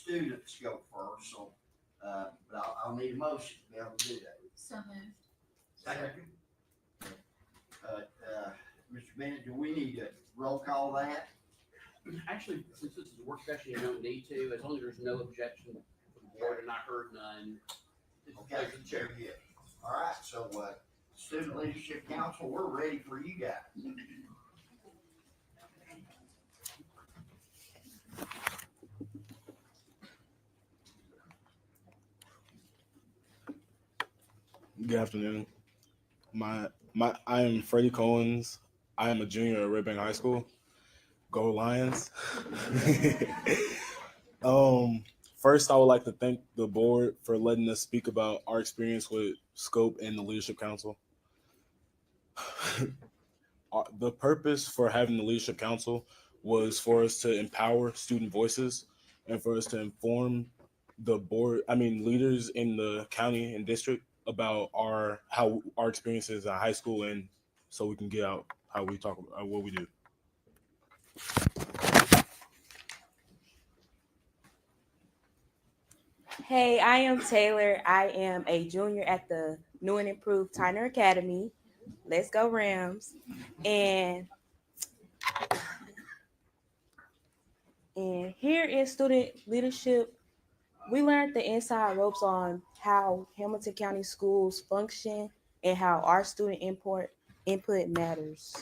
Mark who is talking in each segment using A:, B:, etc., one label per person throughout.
A: students go first, so, but I'll need a motion to be able to do that.
B: So moved.
A: Second. Mr. Bennett, do we need to roll call that?
C: Actually, since this is a work session, you don't need to, as long as there's no objection from the board, and I heard none. It's
A: Okay,
C: pleasure to chair.
A: very good. All right, so, Student Leadership Council, we're ready for you guys.
D: Good afternoon. I am Freddie Cohen's. I am a junior at Red Bank High School. Go Lions. First, I would like to thank the board for letting us speak about our experience with Scope and the Leadership Council. The purpose for having the Leadership Council was for us to empower student voices and for us to inform the leaders in the county and district about our experiences at high school, and so we can get out how we talk about what we do.
E: Hey, I am Taylor. I am a junior at the new and improved Tyner Academy. Let's go Rams. And here in student leadership, we learned the inside ropes on how Hamilton County schools function and how our student input matters.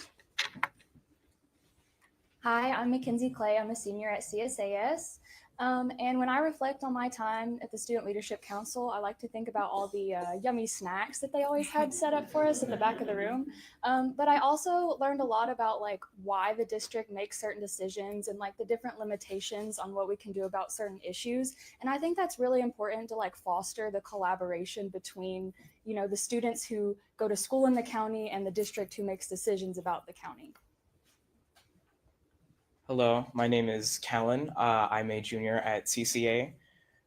F: Hi, I'm Mackenzie Clay. I'm a senior at CSAS. And when I reflect on my time at the Student Leadership Council, I like to think about all the yummy snacks that they always had set up for us at the back of the room. But I also learned a lot about like why the district makes certain decisions and like the different limitations on what we can do about certain issues. And I think that's really important to like foster the collaboration between, you know, the students who go to school in the county and the district who makes decisions about the county.
G: Hello, my name is Callan. I'm a junior at CCA.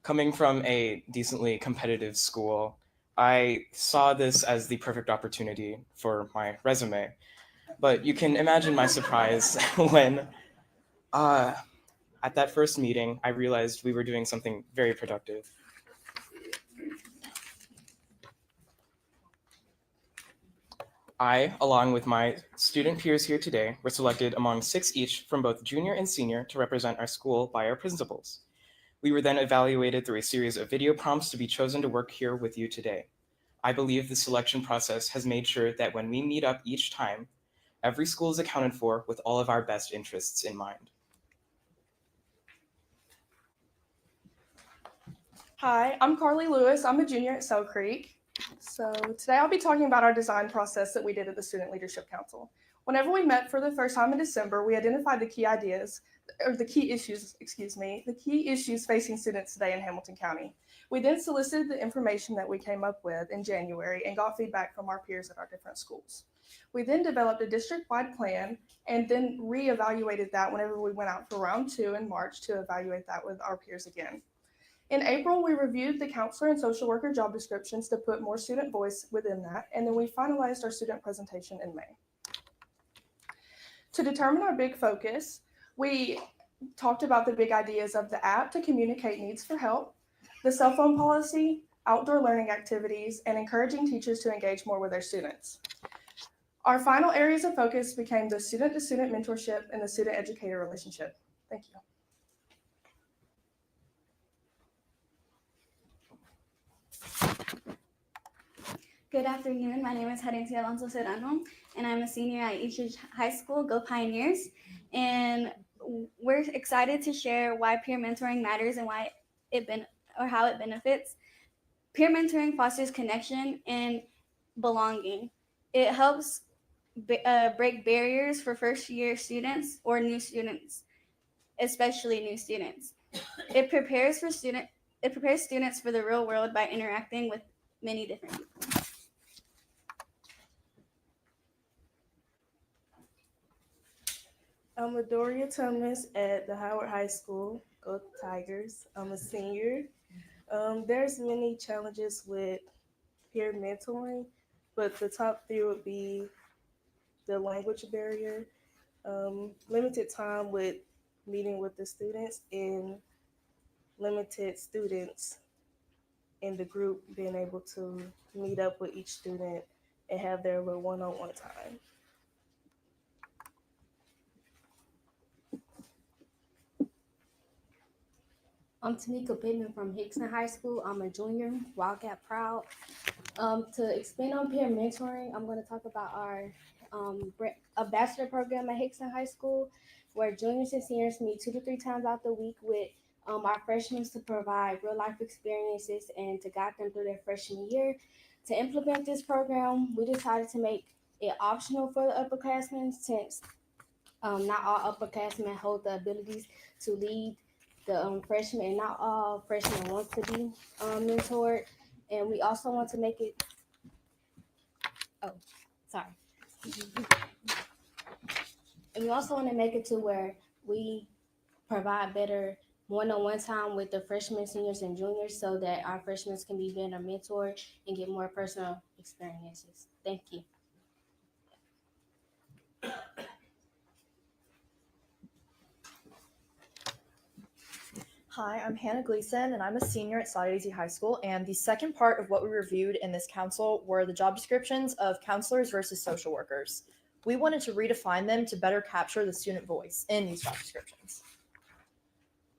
G: Coming from a decently competitive school, I saw this as the perfect opportunity for my resume. But you can imagine my surprise when at that first meeting, I realized we were doing something very productive. I, along with my student peers here today, were selected among 6 each from both junior and senior to represent our school by our principals. We were then evaluated through a series of video prompts to be chosen to work here with you today. I believe the selection process has made sure that when we meet up each time, every school is accounted for with all of our best interests in mind.
H: Hi, I'm Carly Lewis. I'm a junior at Sell Creek. So today I'll be talking about our design process that we did at the Student Leadership Council. Whenever we met for the first time in December, we identified the key issues facing students today in Hamilton County. We then solicited the information that we came up with in January and got feedback from our peers at our different schools. We then developed a district-wide plan and then reevaluated that whenever we went out for round 2 in March to evaluate that with our peers again. In April, we reviewed the counselor and social worker job descriptions to put more student voice within that, and then we finalized our student presentation in May. To determine our big focus, we talked about the big ideas of the app to communicate needs for help, the cell phone policy, outdoor learning activities, and encouraging teachers to engage more with their students. Our final areas of focus became the student-to-student mentorship and the student-educator relationship. Thank you.
I: Good afternoon. My name is Herencia Alonso Serrano, and I'm a senior at East Ridge High School. Go Pioneers! And we're excited to share why peer mentoring matters and how it benefits. Peer mentoring fosters connection and belonging. It helps break barriers for first-year students or new students, especially new students. It prepares students for the real world by interacting with many different people.
E: I'm Adoria Thomas at the Howard High School. Go Tigers. I'm a senior. There's many challenges with peer mentoring, but the top 3 would be the language barrier, limited time with meeting with the students, and limited students in the group, being able to meet up with each student and have their little one-on-one time.
B: I'm Tanika Pittman from Hickson High School. I'm a junior, Wildcat Proud. To expand on peer mentoring, I'm going to talk about our a bachelor program at Hickson High School, where juniors and seniors meet 2 to 3 times out the week with our freshmen to provide real life experiences and to guide them through their freshman year. To implement this program, we decided to make it optional for the upperclassmen, since not all upperclassmen hold the abilities to lead the freshmen, and not all freshmen want to be mentored. And we also want to make it, and we also want to make it to where we provide better one-on-one time with the freshmen, seniors, and juniors, so that our freshmen can be better mentored and get more personal experiences. Thank you.
J: Hi, I'm Hannah Gleason, and I'm a senior at Slide Daisy High School. And the second part of what we reviewed in this council were the job descriptions of counselors versus social workers. We wanted to redefine them to better capture the student voice in these job descriptions.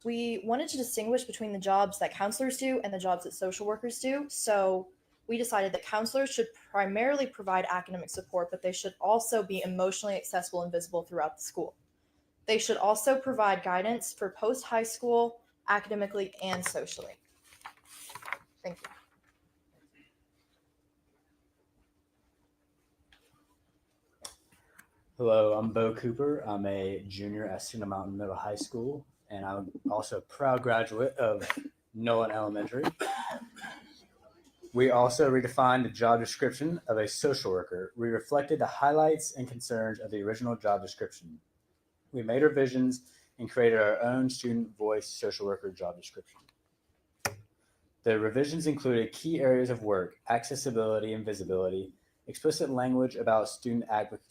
J: We wanted to distinguish between the jobs that counselors do and the jobs that social workers do. So we decided that counselors should primarily provide academic support, but they should also be emotionally accessible and visible throughout the school. They should also provide guidance for post-high school, academically and socially. Thank you.
K: Hello, I'm Bo Cooper. I'm a junior at Cedar Mountain Middle High School, and I'm also a proud graduate of Nolan Elementary. We also redefined the job description of a social worker. We reflected the highlights and concerns of the original job description. We made revisions and created our own student voice social worker job description. The revisions included key areas of work, accessibility and visibility, explicit language about student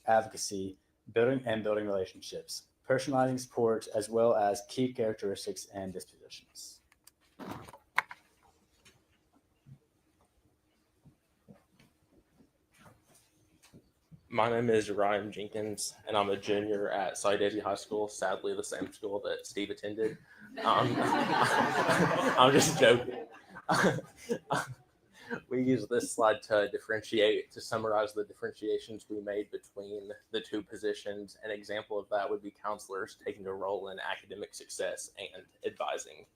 K: advocacy, building relationships, personalizing support, as well as key characteristics and dispositions.
L: My name is Ryan Jenkins, and I'm a junior at Slide Daisy High School, sadly the same school that Steve attended. I'm just joking. We use this slide to summarize the differentiations we made between the two positions. An example of that would be counselors taking a role in academic success and advising.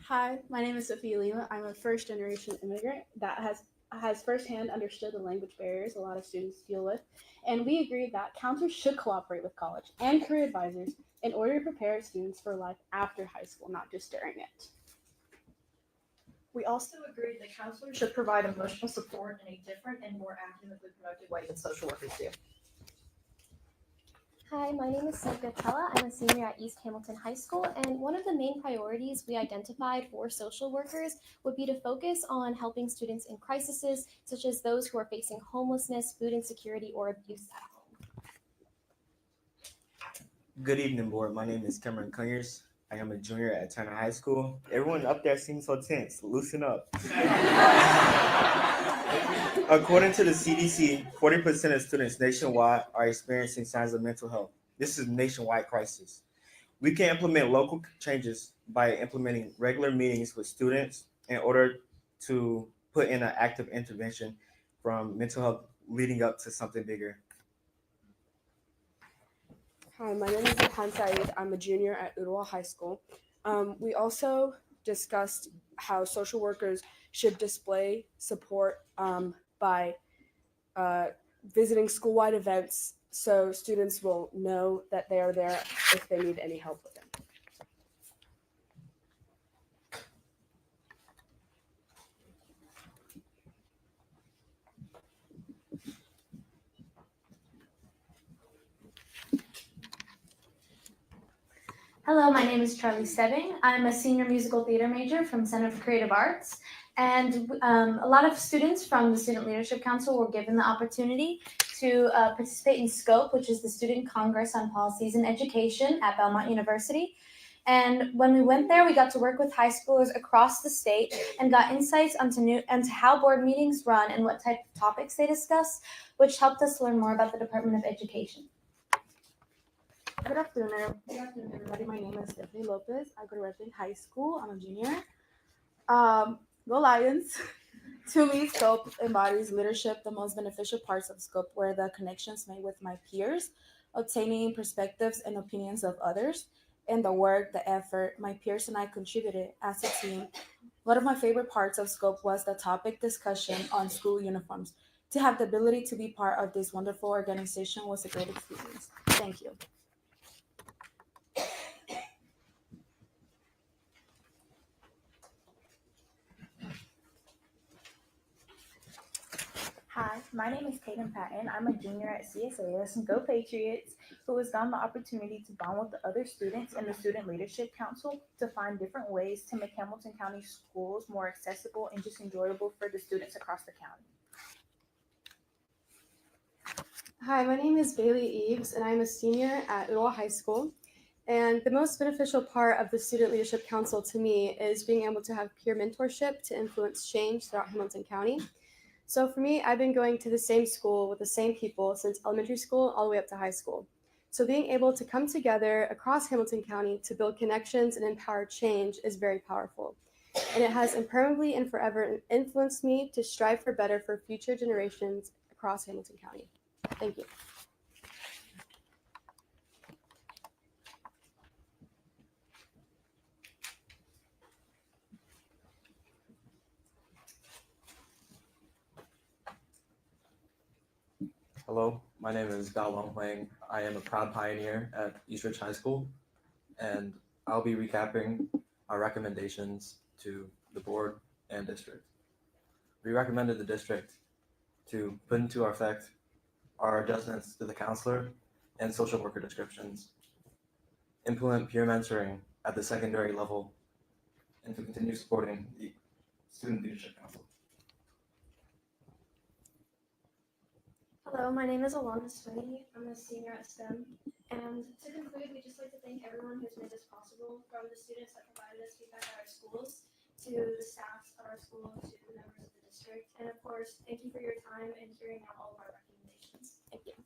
M: Hi, my name is Sophia Lima. I'm a first-generation immigrant that has firsthand understood the language barriers a lot of students deal with, and we agree that counselors should cooperate with college and career advisors in order to prepare students for life after high school, not just during it.
J: We also agreed that counselors should provide emotional support in a different and more academically productive way than social workers do.
F: Hi, my name is Sophia Pella. I'm a senior at East Hamilton High School, and one of the main priorities we identified for social workers would be to focus on helping students in crises, such as those who are facing homelessness, food insecurity, or abuse at home.
N: Good evening, board. My name is Cameron Conyers. I am a junior at Turner High School. Everyone up there seems so tense. Loosen up. According to the CDC, 40% of students nationwide are experiencing signs of mental health. This is a nationwide crisis. We can implement local changes by implementing regular meetings with students in order to put in an active intervention from mental health leading up to something bigger.
O: Hi, my name is Ilhan Saeed. I'm a junior at Ottawa High School. We also discussed how social workers should display support by visiting school-wide events so students will know that they are there if they need any help with them.
P: Hello, my name is Charlie Stebbing. I'm a senior musical theater major from Center for Creative Arts. And a lot of students from the Student Leadership Council were given the opportunity to participate in SCOPE, which is the Student Congress on Policies in Education at Belmont University. And when we went there, we got to work with high schoolers across the state and got insights into how board meetings run and what type of topics they discuss, which helped us learn more about the Department of Education.
M: Good afternoon, everybody. My name is Stephanie Lopez. I go to Redfin High School. I'm a junior. Go Lions. To me, SCOPE embodies leadership, the most beneficial parts of SCOPE were the connections made with my peers, obtaining perspectives and opinions of others, and the work, the effort my peers and I contributed as a team. One of my favorite parts of SCOPE was the topic discussion on school uniforms. To have the ability to be part of this wonderful organization was a great experience. Thank you.
Q: Hi, my name is Tatum Patton. I'm a junior at CSAS and Go Patriots, who has gotten the opportunity to bond with the other students in the Student Leadership Council to find different ways to make Hamilton County schools more accessible and just enjoyable for the students across the county.
R: Hi, my name is Bailey Eves, and I'm a senior at Ottawa High School. And the most beneficial part of the Student Leadership Council to me is being able to have peer mentorship to influence change throughout Hamilton County. So for me, I've been going to the same school with the same people since elementary school all the way up to high school. So being able to come together across Hamilton County to build connections and empower change is very powerful. And it has impermanently and forever influenced me to strive for better for future generations across Hamilton County. Thank you.
S: Hello, my name is Gao Wang Huang. I am a proud pioneer at Eastridge High School, and I'll be recapping our recommendations to the board and district. We recommended the district to put into effect our adjustments to the counselor and social worker descriptions, implement peer mentoring at the secondary level, and to continue supporting the Student Leadership Council.
B: Hello, my name is Alana Spinney. I'm a senior at STEM. And to conclude, we'd just like to thank everyone who's made this possible, from the students that provided us feedback at our schools, to the staffs of our school, to the members of the district. And of course, thank you for your time and hearing out all of our recommendations. Thank you.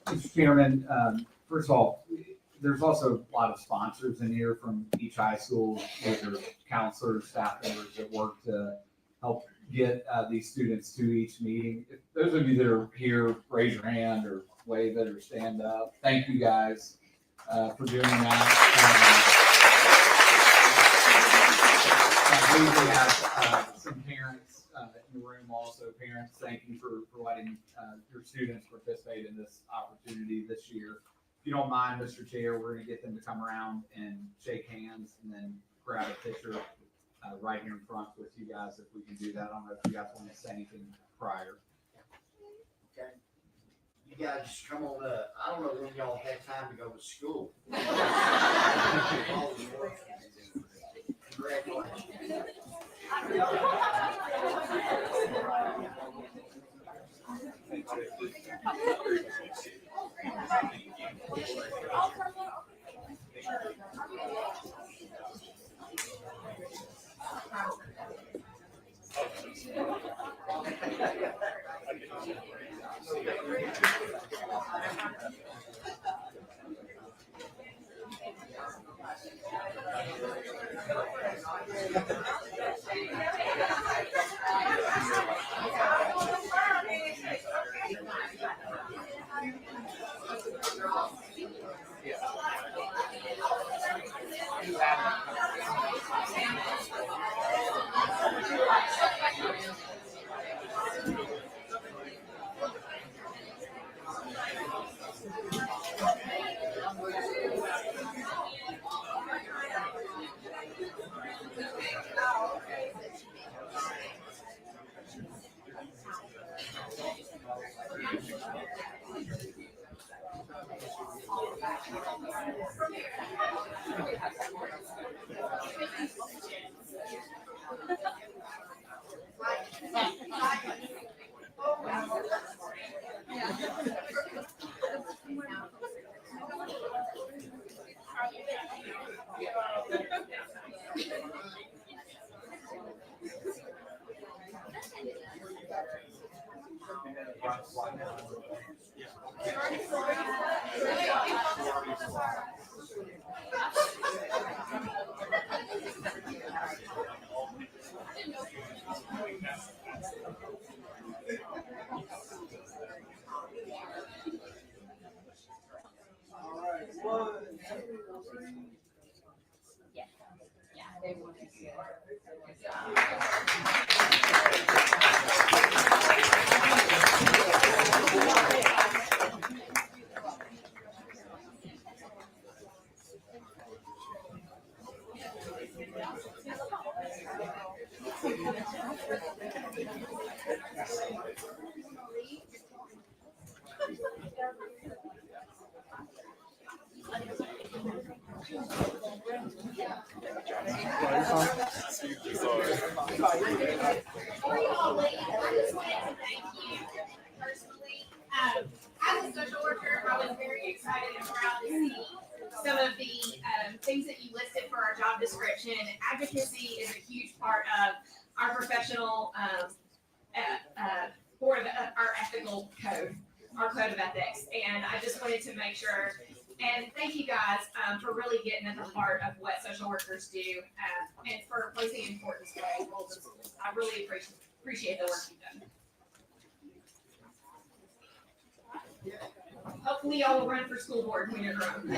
T: Mr. Chairman, first of all, there's also a lot of sponsors in here from each high school. Those are counselors, staff members that work to help get these students to each meeting. If those of you that are here, raise your hand or wave it or stand up. Thank you guys for doing that. I believe we have some parents in the room also. Parents, thank you for letting your students participate in this opportunity this year. If you don't mind, Mr. Chair, we're going to get them to come around and shake hands and then grab a picture right here in front with you guys if we can do that. I don't know if you guys want to say anything prior.
A: Okay. You guys just come on up. I don't know when y'all had time to go to school. Congratulations.
U: As a social worker, I was very excited and proud to see some of the things that you listed for our job description. Advocacy is a huge part of our professional our ethical code, our code of ethics. And I just wanted to make sure, and thank you guys for really getting at the heart of what social workers do and for placing importance to those roles in schools. I really appreciate the work you've done. Hopefully y'all will run for school board when you're grown.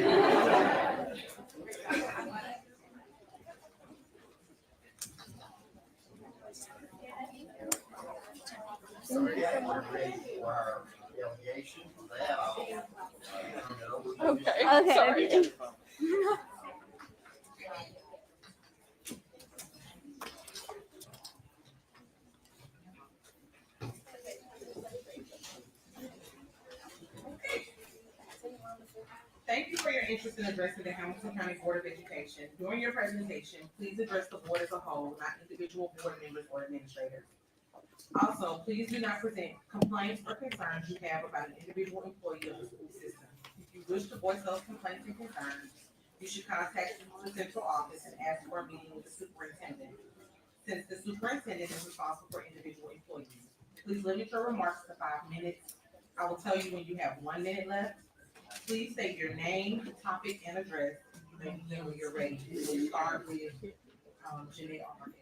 A: Sorry, we're ready for our delegation. For that, I'll turn it over to
H: Okay.
A: you.
H: Sorry.
V: Thank you for your interest in addressing the Hamilton County Board of Education. During your presentation, please address the board as a whole, not individual board members or administrators. Also, please do not present complaints or concerns you have about an individual employee of the school system. If you wish to voice those complaints and concerns, you should contact the central office and ask for a meeting with the superintendent, since the superintendent is responsible for individual employees. Please limit your remarks to 5 minutes. I will tell you when you have 1 minute left. Please state your name, topic, and address. You may begin when you're ready. We will start with Jeanette Armstrong.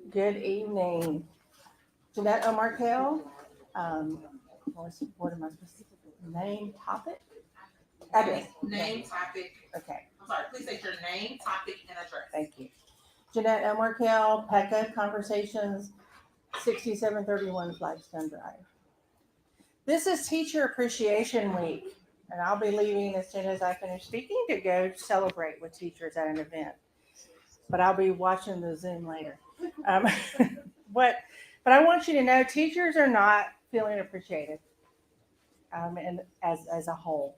W: Good evening. Jeanette O'Markell. What am I supposed to do? Name, topic? Address.
V: Name, topic.
W: Okay.
V: I'm sorry, please state your name, topic, and address.
W: Thank you. Jeanette O'Markell, PECA Conversations, 6731 Flagstone Drive. This is Teacher Appreciation Week, and I'll be leaving as soon as I finish speaking to go celebrate with teachers at an event. But I'll be watching the Zoom later. But I want you to know teachers are not feeling appreciated, and as a whole.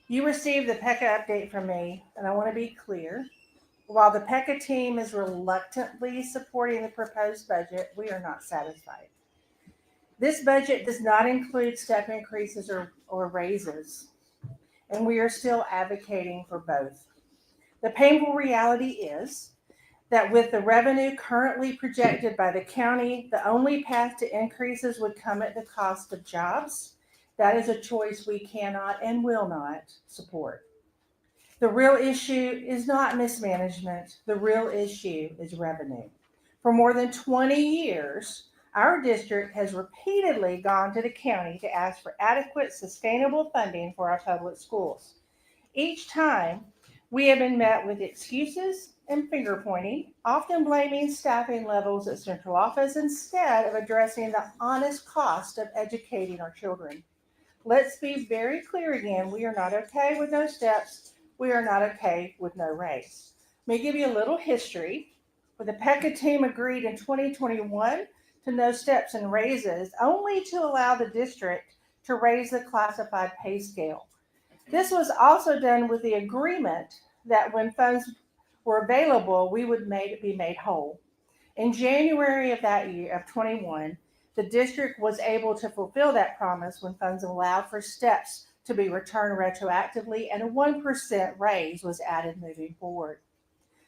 W: You received the PECA update from me, and I want to be clear. While the PECA team is reluctantly supporting the proposed budget, we are not satisfied. This budget does not include step increases or raises, and we are still advocating for both. The painful reality is that with the revenue currently projected by the county, the only path to increases would come at the cost of jobs. That is a choice we cannot and will not support. The real issue is not mismanagement. The real issue is revenue. For more than 20 years, our district has repeatedly gone to the county to ask for adequate, sustainable funding for our public schools. Each time, we have been met with excuses and finger pointing, often blaming staffing levels at central office instead of addressing the honest cost of educating our children. Let's be very clear again. We are not okay with no steps. We are not okay with no raise. Let me give you a little history. But the PECA team agreed in 2021 to no steps and raises, only to allow the district to raise the classified pay scale. This was also done with the agreement that when funds were available, we would be made whole. In January of that year, of 21, the district was able to fulfill that promise when funds allowed for steps to be returned retroactively, and a 1% raise was added moving forward.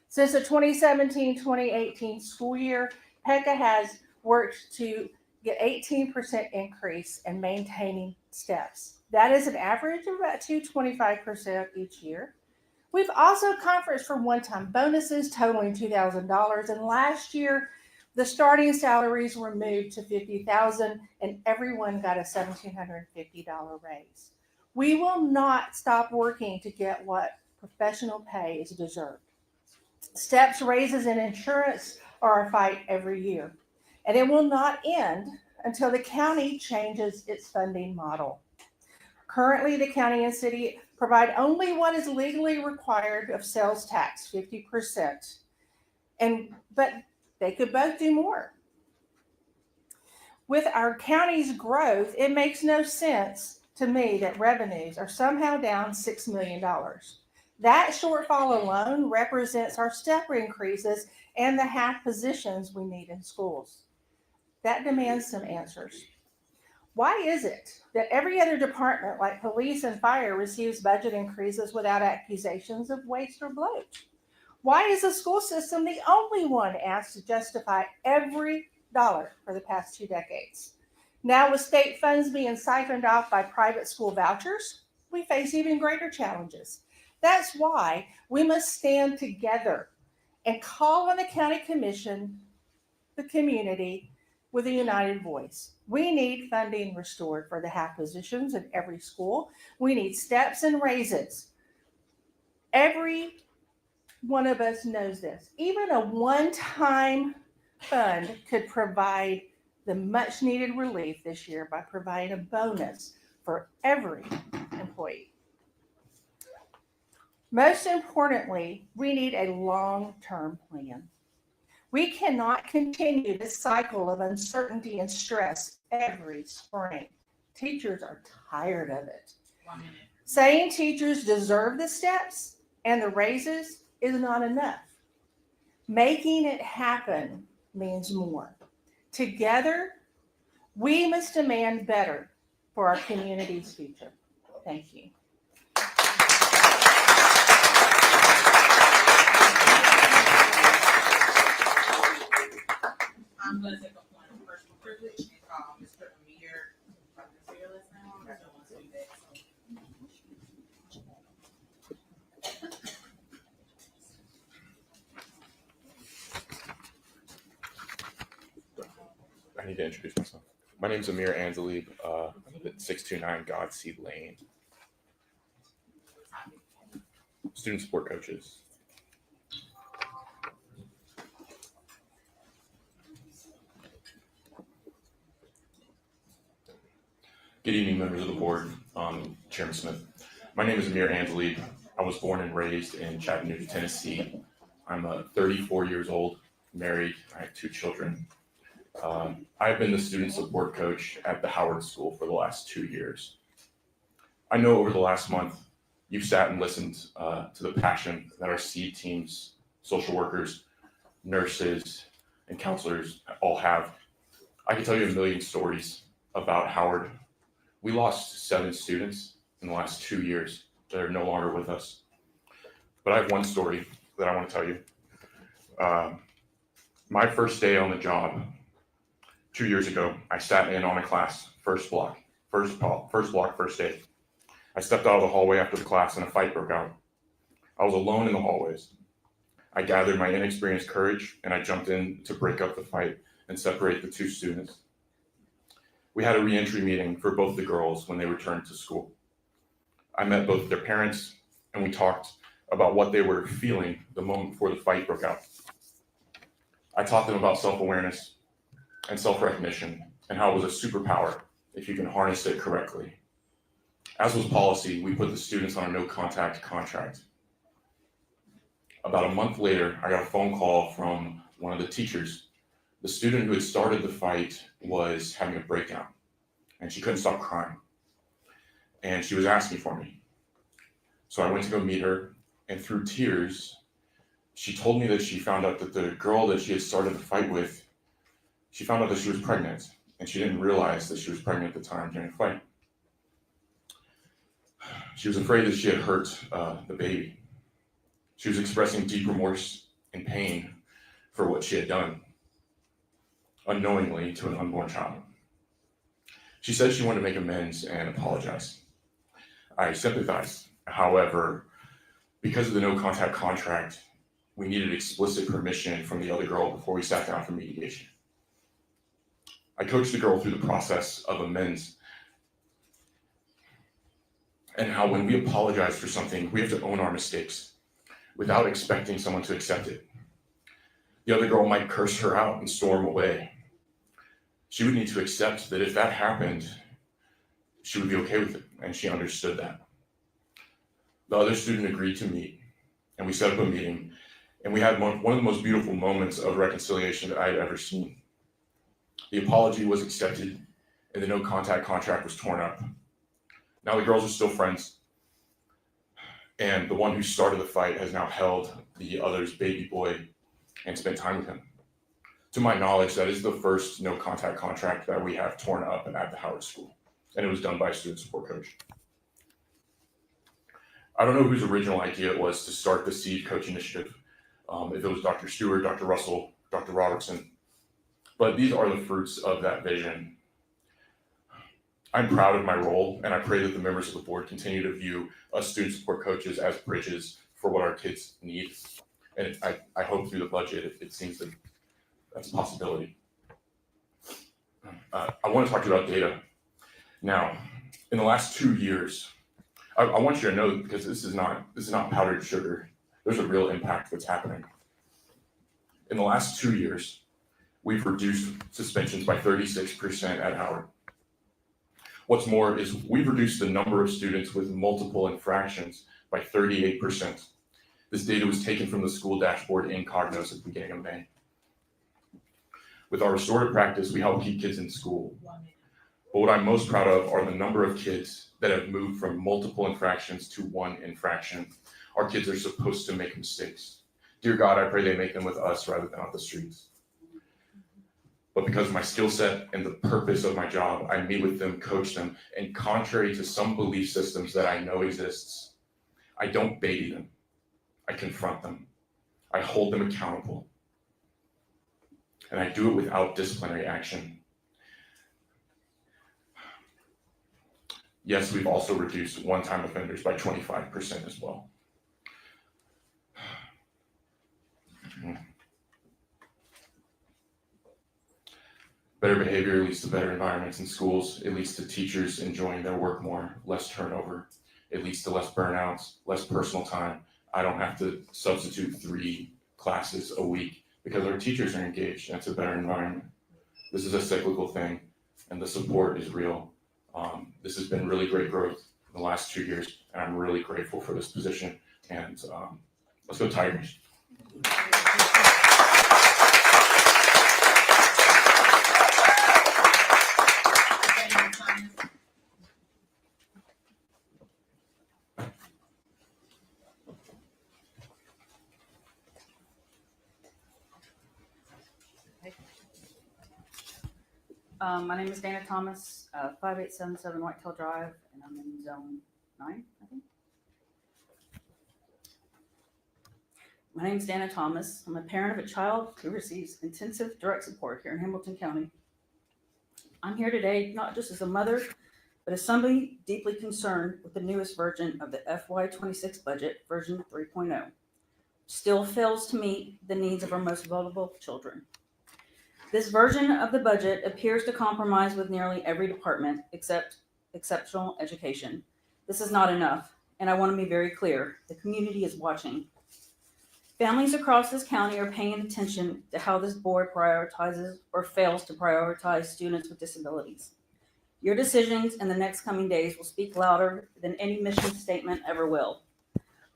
W: Since the 2017-2018 school year, PECA has worked to get 18% increase in maintaining steps. That is an average of about 2.25% each year. We've also conferenced for one-time bonuses totaling $2,000, and last year the starting salaries were moved to $50,000, and everyone got a $1,750 raise. We will not stop working to get what professional pay is deserved. Steps, raises, and insurance are a fight every year, and it will not end until the county changes its funding model. Currently, the county and city provide only what is legally required of sales tax, 50%, but they could both do more. With our county's growth, it makes no sense to me that revenues are somehow down $6 million. That shortfall alone represents our step increases and the half positions we need in schools. That demands some answers. Why is it that every other department, like police and fire, receives budget increases without accusations of waste or bloat? Why is the school system the only one asked to justify every dollar for the past 2 decades? Now, with state funds being siphoned off by private school vouchers, we face even greater challenges. That's why we must stand together and call on the county commission, the community, with a united voice. We need funding restored for the half positions in every school. We need steps and raises. Every one of us knows this. Even a one-time fund could provide the much needed relief this year by providing a bonus for every employee. Most importantly, we need a long-term plan. We cannot continue this cycle of uncertainty and stress every spring. Teachers are tired of it. Saying teachers deserve the steps and the raises is not enough. Making it happen means more. Together, we must demand better for our community's future. Thank you.
V: I'm gonna take a point of personal privilege and call Mr. Amir. If I can say your last name, I don't want to do that.
C: I need to introduce myself. My name is Amir Anzalib. I live at 629 Godseed Lane. Student support coaches. Good evening, members of the board, Chairman Smith. My name is Amir Anzalib. I was born and raised in Chattanooga, Tennessee. I'm 34 years old, married. I have 2 children. I've been the student support coach at the Howard School for the last 2 years. I know over the last month, you've sat and listened to the passion that our SEED teams, social workers, nurses, and counselors all have. I can tell you a million stories about Howard. We lost 7 students in the last 2 years that are no longer with us. But I have one story that I want to tell you. My first day on the job, 2 years ago, I sat in on a class, first block, first day. I stepped out of the hallway after the class and a fight broke out. I was alone in the hallways. I gathered my inexperienced courage and I jumped in to break up the fight and separate the 2 students. We had a reentry meeting for both the girls when they returned to school. I met both their parents and we talked about what they were feeling the moment before the fight broke out. I taught them about self-awareness and self-recognition and how it was a superpower if you can harness it correctly. As was policy, we put the students on a no-contact contract. About a month later, I got a phone call from one of the teachers, the student who had started the fight was having a breakdown and she couldn't stop crying. And she was asking for me. So I went to go meet her, and through tears, she told me that she found out that the girl that she had started the fight with, she found out that she was pregnant, and she didn't realize that she was pregnant at the time during the fight. She was afraid that she had hurt the baby. She was expressing deep remorse and pain for what she had done, unknowingly, to an unborn child. She said she wanted to make amends and apologize. I sympathized. However, because of the no contact contract, we needed explicit permission from the other girl before we sat down for mediation. I coached the girl through the process of amends and how when we apologize for something, we have to own our mistakes without expecting someone to accept it. The other girl might curse her out and storm away. She would need to accept that if that happened, she would be okay with it, and she understood that. The other student agreed to meet, and we set up a meeting, and we had one of the most beautiful moments of reconciliation that I had ever seen. The apology was accepted, and the no contact contract was torn up. Now the girls are still friends, and the one who started the fight has now held the other's baby boy and spent time with him. To my knowledge, that is the first no contact contract that we have torn up at the Howard School, and it was done by a student support coach. I don't know whose original idea it was to start the Seed Coach Initiative, if it was Dr. Stewart, Dr. Russell, Dr. Robertson, but these are the fruits of that vision. I'm proud of my role, and I pray that the members of the board continue to view us student support coaches as bridges for what our kids need. And I hope through the budget, it seems that that's a possibility. I want to talk to you about data. Now, in the last 2 years, I want you to know, because this is not powdered sugar. There's a real impact that's happening. In the last 2 years, we've reduced suspensions by 36% at Howard. What's more is we've reduced the number of students with multiple infractions by 38%. This data was taken from the school dashboard in Cognos at the beginning of May. With our restorative practice, we help keep kids in school. But what I'm most proud of are the number of kids that have moved from multiple infractions to one infraction. Our kids are supposed to make mistakes. Dear God, I pray they make them with us rather than on the streets. But because of my skill set and the purpose of my job, I meet with them, coach them, and contrary to some belief systems that I know exists, I don't baby them. I confront them. I hold them accountable. And I do it without disciplinary action. Yes, we've also reduced one-time offenders by 25% as well. Better behavior leads to better environments in schools. It leads to teachers enjoying their work more, less turnover. It leads to less burnouts, less personal time. I don't have to substitute 3 classes a week because our teachers are engaged. That's a better environment. This is a cyclical thing, and the support is real. This has been really great growth in the last 2 years, and I'm really grateful for this position. And let's go Tigers.
D: My name is Dana Thomas, 5877 Whitetail Drive, and I'm in zone 9, I think. My name is Dana Thomas. I'm a parent of a child who receives intensive direct support here in Hamilton County. I'm here today not just as a mother, but as somebody deeply concerned with the newest version of the FY26 budget, version 3.0. Still fails to meet the needs of our most vulnerable children. This version of the budget appears to compromise with nearly every department except exceptional education. This is not enough, and I want to be very clear. The community is watching. Families across this county are paying attention to how this board prioritizes or fails to prioritize students with disabilities. Your decisions in the next coming days will speak louder than any mission statement ever will.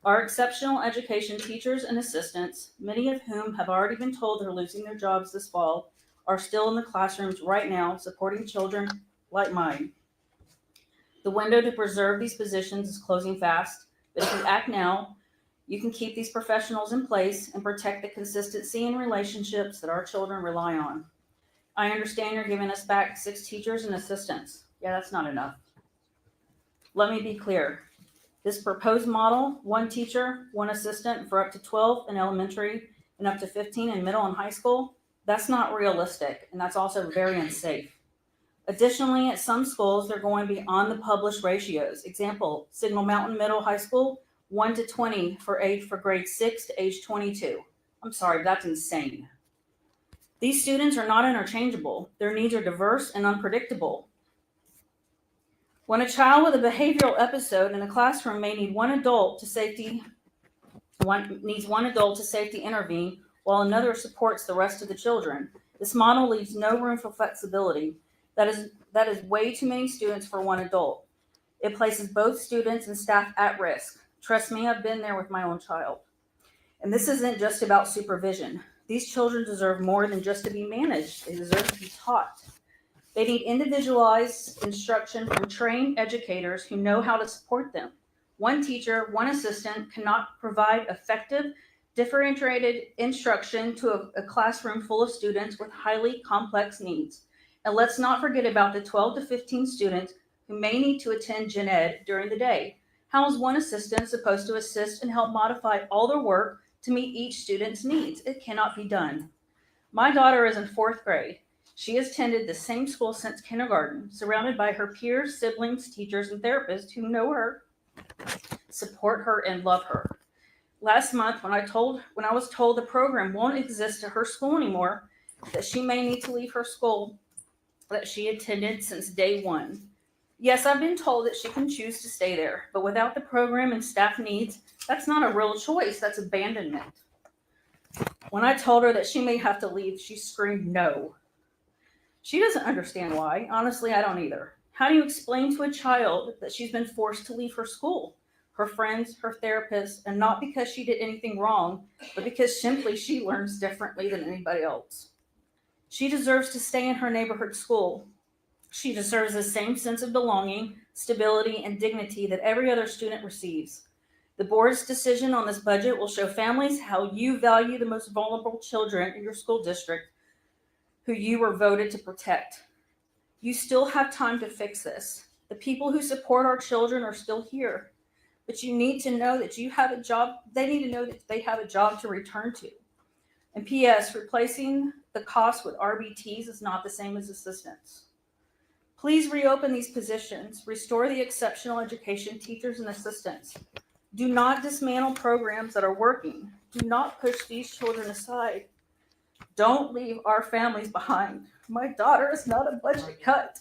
D: Our exceptional education teachers and assistants, many of whom have already been told they're losing their jobs this fall, are still in the classrooms right now supporting children like mine. The window to preserve these positions is closing fast, but if you act now, you can keep these professionals in place and protect the consistency and relationships that our children rely on. I understand you're giving us back 6 teachers and assistants. Yeah, that's not enough. Let me be clear. This proposed model, 1 teacher, 1 assistant for up to 12 in elementary and up to 15 in middle and high school, that's not realistic, and that's also very unsafe. Additionally, at some schools, they're going beyond the published ratios. Example, Signal Mountain Middle High School, 1 to 20 for grade 6 to age 22. I'm sorry, that's insane. These students are not interchangeable. Their needs are diverse and unpredictable. When a child with a behavioral episode in a classroom may need one adult to safety intervene while another supports the rest of the children, this model leaves no room for flexibility. That is way too many students for one adult. It places both students and staff at risk. Trust me, I've been there with my own child. And this isn't just about supervision. These children deserve more than just to be managed. They deserve to be taught. They need individualized instruction from trained educators who know how to support them. 1 teacher, 1 assistant cannot provide effective, differentiated instruction to a classroom full of students with highly complex needs. And let's not forget about the 12 to 15 students who may need to attend gen ed during the day. How is 1 assistant supposed to assist and help modify all their work to meet each student's needs? It cannot be done. My daughter is in 4th grade. She has attended the same school since kindergarten, surrounded by her peers, siblings, teachers, and therapists who know her, support her, and love her. Last month, when I was told the program won't exist at her school anymore, that she may need to leave her school that she attended since day 1. Yes, I've been told that she can choose to stay there, but without the program and staff needs, that's not a real choice, that's abandonment. When I told her that she may have to leave, she screamed no. She doesn't understand why. Honestly, I don't either. How do you explain to a child that she's been forced to leave her school, her friends, her therapist, and not because she did anything wrong, but because simply she learns differently than anybody else? She deserves to stay in her neighborhood school. She deserves the same sense of belonging, stability, and dignity that every other student receives. The board's decision on this budget will show families how you value the most vulnerable children in your school district, who you were voted to protect. You still have time to fix this. The people who support our children are still here, but you need to know that you have a job. They need to know that they have a job to return to. And P.S., replacing the cost with RBTs is not the same as assistants. Please reopen these positions. Restore the exceptional education teachers and assistants. Do not dismantle programs that are working. Do not push these children aside. Don't leave our families behind. My daughter is not a budget cut.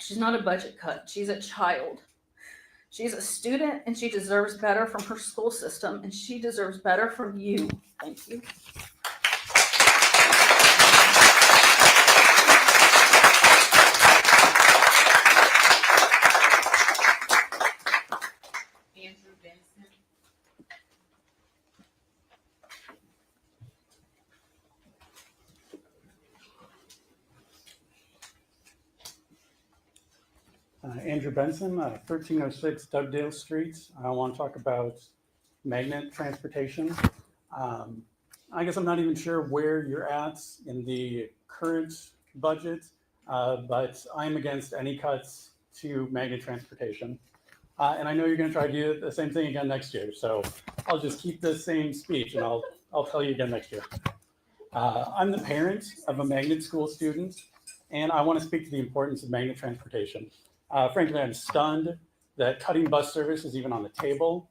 D: She's not a budget cut. She's a child. She's a student and she deserves better from her school system and she deserves better from you. Thank you.
V: Andrew Benson.
E: Andrew Benson, 1306 Dugdale Street. I want to talk about magnet transportation. I guess I'm not even sure where you're at in the current budget, but I'm against any cuts to magnet transportation. And I know you're going to try to do the same thing again next year. So I'll just keep the same speech and I'll tell you again next year. I'm the parent of a magnet school student, and I want to speak to the importance of magnet transportation. Frankly, I'm stunned that cutting bus service is even on the table.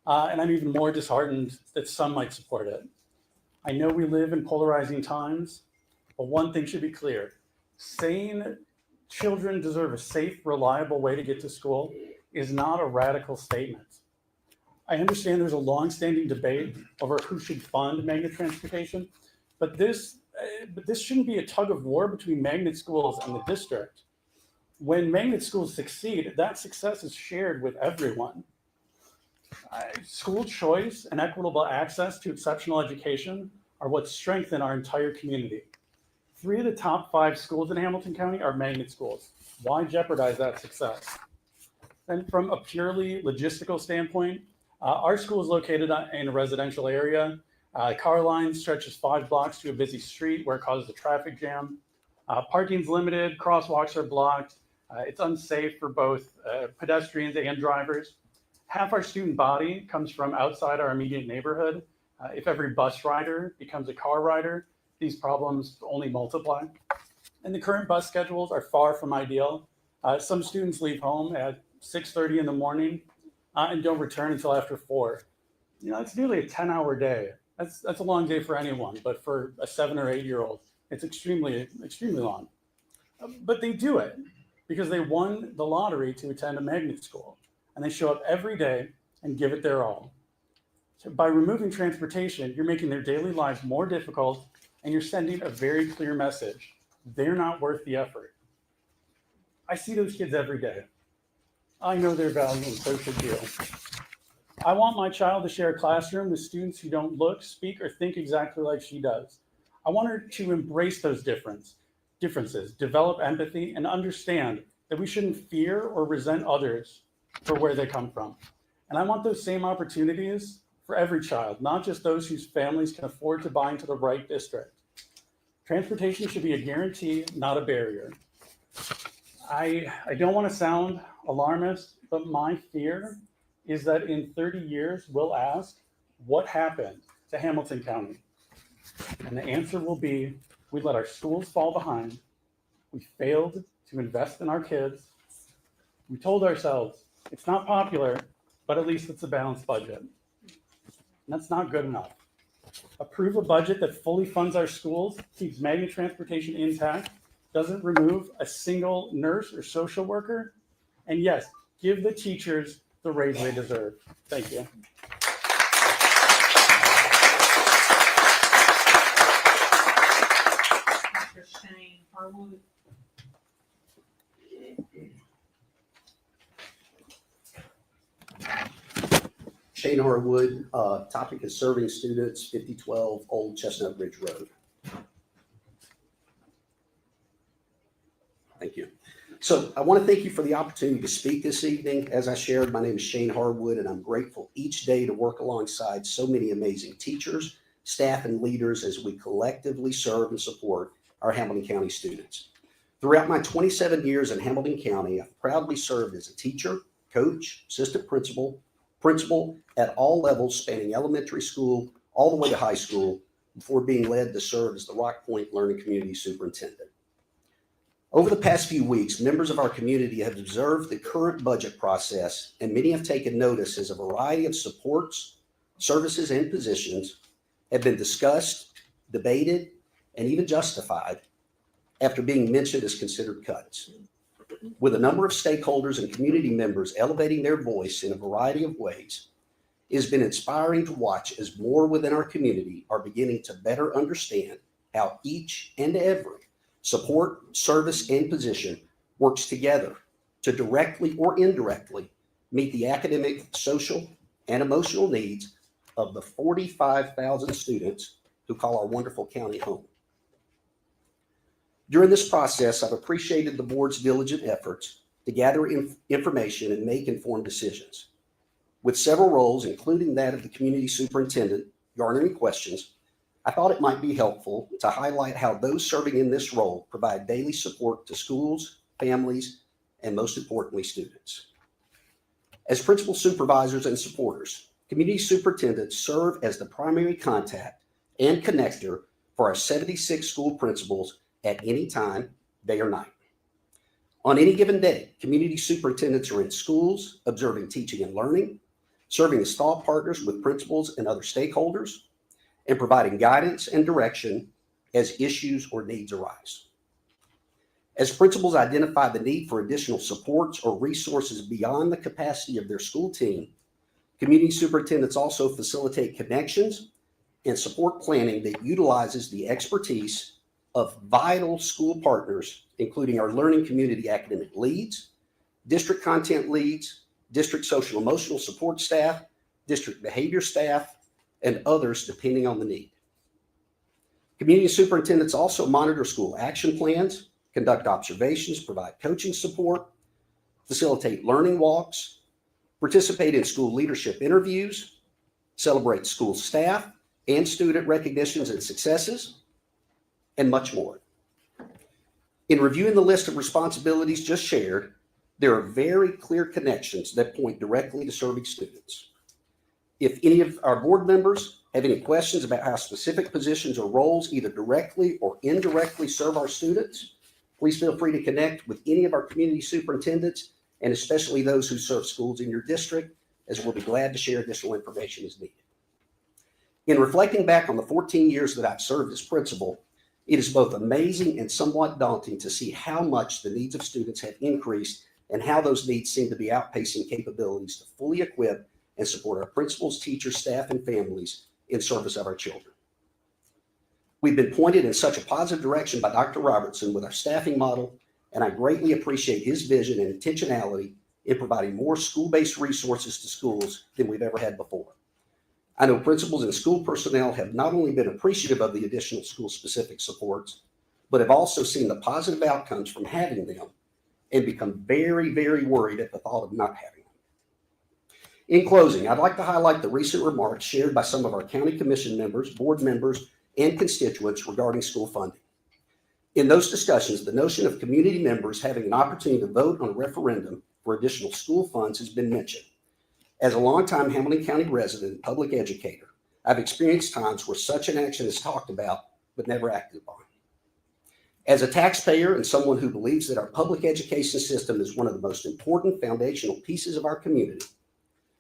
E: And I'm even more disheartened that some might support it. I know we live in polarizing times, but one thing should be clear. Sane children deserve a safe, reliable way to get to school is not a radical statement. I understand there's a long-standing debate over who should fund magnet transportation, but this shouldn't be a tug of war between magnet schools and the district. When magnet schools succeed, that success is shared with everyone. School choice and equitable access to exceptional education are what strengthen our entire community. 3 of the top 5 schools in Hamilton County are magnet schools. Why jeopardize that success? And from a purely logistical standpoint, our school is located in a residential area. Car line stretches 5 blocks to a busy street where it causes a traffic jam. Parking's limited, crosswalks are blocked. It's unsafe for both pedestrians and drivers. Half our student body comes from outside our immediate neighborhood. If every bus rider becomes a car rider, these problems only multiply. And the current bus schedules are far from ideal. Some students leave home at 6:30 in the morning and don't return until after 4. You know, it's nearly a 10-hour day. That's a long day for anyone, but for a 7 or 8-year-old, it's extremely long. But they do it because they won the lottery to attend a magnet school, and they show up every day and give it their all. So by removing transportation, you're making their daily lives more difficult, and you're sending a very clear message. They're not worth the effort. I see those kids every day. I know their value, and so should you. I want my child to share a classroom with students who don't look, speak, or think exactly like she does. I want her to embrace those differences, develop empathy, and understand that we shouldn't fear or resent others for where they come from. And I want those same opportunities for every child, not just those whose families can afford to buy into the right district. Transportation should be a guarantee, not a barrier. I don't want to sound alarmist, but my fear is that in 30 years, we'll ask, what happened to Hamilton County? And the answer will be, we let our schools fall behind. We failed to invest in our kids. We told ourselves, it's not popular, but at least it's a balanced budget. And that's not good enough. Approve a budget that fully funds our schools, keeps magnet transportation intact, doesn't remove a single nurse or social worker, and yes, give the teachers the raise they deserve. Thank you.
V: Dr. Shane Harwood.
G: Shane Harwood, topic is serving students, 5012 Old Chestnut Ridge Road. Thank you. So I want to thank you for the opportunity to speak this evening. As I shared, my name is Shane Harwood, and I'm grateful each day to work alongside so many amazing teachers, staff, and leaders as we collectively serve and support our Hamilton County students. Throughout my 27 years in Hamilton County, I've proudly served as a teacher, coach, assistant principal at all levels spanning elementary school all the way to high school before being led to serve as the Rock Point Learning Community Superintendent. Over the past few weeks, members of our community have observed the current budget process, and many have taken notice as a variety of supports, services, and positions have been discussed, debated, and even justified after being mentioned as considered cuts. With a number of stakeholders and community members elevating their voice in a variety of ways, it has been inspiring to watch as more within our community are beginning to better understand how each and every support, service, and position works together to directly or indirectly meet the academic, social, and emotional needs of the 45,000 students who call our wonderful county home. During this process, I've appreciated the board's diligent efforts to gather information and make informed decisions. With several roles, including that of the community superintendent, garnering questions, I thought it might be helpful to highlight how those serving in this role provide daily support to schools, families, and most importantly, students. As principal supervisors and supporters, community superintendents serve as the primary contact and connector for our 76 school principals at any time, day or night. On any given day, community superintendents are in schools, observing teaching and learning, serving as thought partners with principals and other stakeholders, and providing guidance and direction as issues or needs arise. As principals identify the need for additional supports or resources beyond the capacity of their school team, community superintendents also facilitate connections and support planning that utilizes the expertise of vital school partners, including our learning community academic leads, district content leads, district social emotional support staff, district behavior staff, and others depending on the need. Community superintendents also monitor school action plans, conduct observations, provide coaching support, facilitate learning walks, participate in school leadership interviews, celebrate school staff and student recognitions and successes, and much more. In reviewing the list of responsibilities just shared, there are very clear connections that point directly to serving students. If any of our board members have any questions about how specific positions or roles either directly or indirectly serve our students, please feel free to connect with any of our community superintendents, and especially those who serve schools in your district, as we'll be glad to share additional information as needed. In reflecting back on the 14 years that I've served as principal, it is both amazing and somewhat daunting to see how much the needs of students have increased and how those needs seem to be outpacing capabilities to fully equip and support our principals, teachers, staff, and families in service of our children. We've been pointed in such a positive direction by Dr. Robertson with our staffing model, and I greatly appreciate his vision and intentionality in providing more school-based resources to schools than we've ever had before. I know principals and school personnel have not only been appreciative of the additional school-specific supports, but have also seen the positive outcomes from having them and become very, very worried at the thought of not having them. In closing, I'd like to highlight the recent remarks shared by some of our county commission members, board members, and constituents regarding school funding. In those discussions, the notion of community members having an opportunity to vote on a referendum for additional school funds has been mentioned. As a longtime Hamilton County resident and public educator, I've experienced times where such an action is talked about but never acted upon. As a taxpayer and someone who believes that our public education system is one of the most important foundational pieces of our community,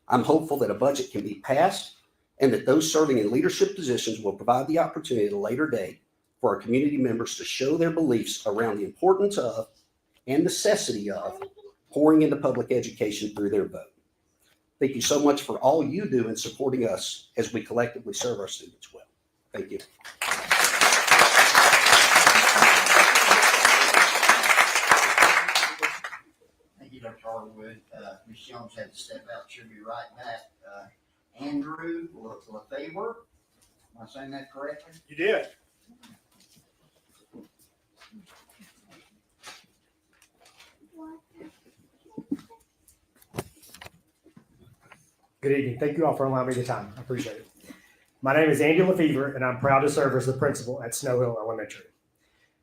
G: I'm hopeful that a budget can be passed and that those serving in leadership positions will provide the opportunity at a later date for our community members to show their beliefs around the importance of and necessity of pouring into public education through their vote. Thank you so much for all you do in supporting us as we collectively serve our students well. Thank you.
A: Thank you, Dr. Harwood. Ms. Jones had to step out. She'll be right back. Andrew LaFavor. Am I saying that correctly?
I: You did. Good evening. Thank you all for allowing me the time. I appreciate it. My name is Andy LaFever, and I'm proud to serve as the principal at Snow Hill Elementary.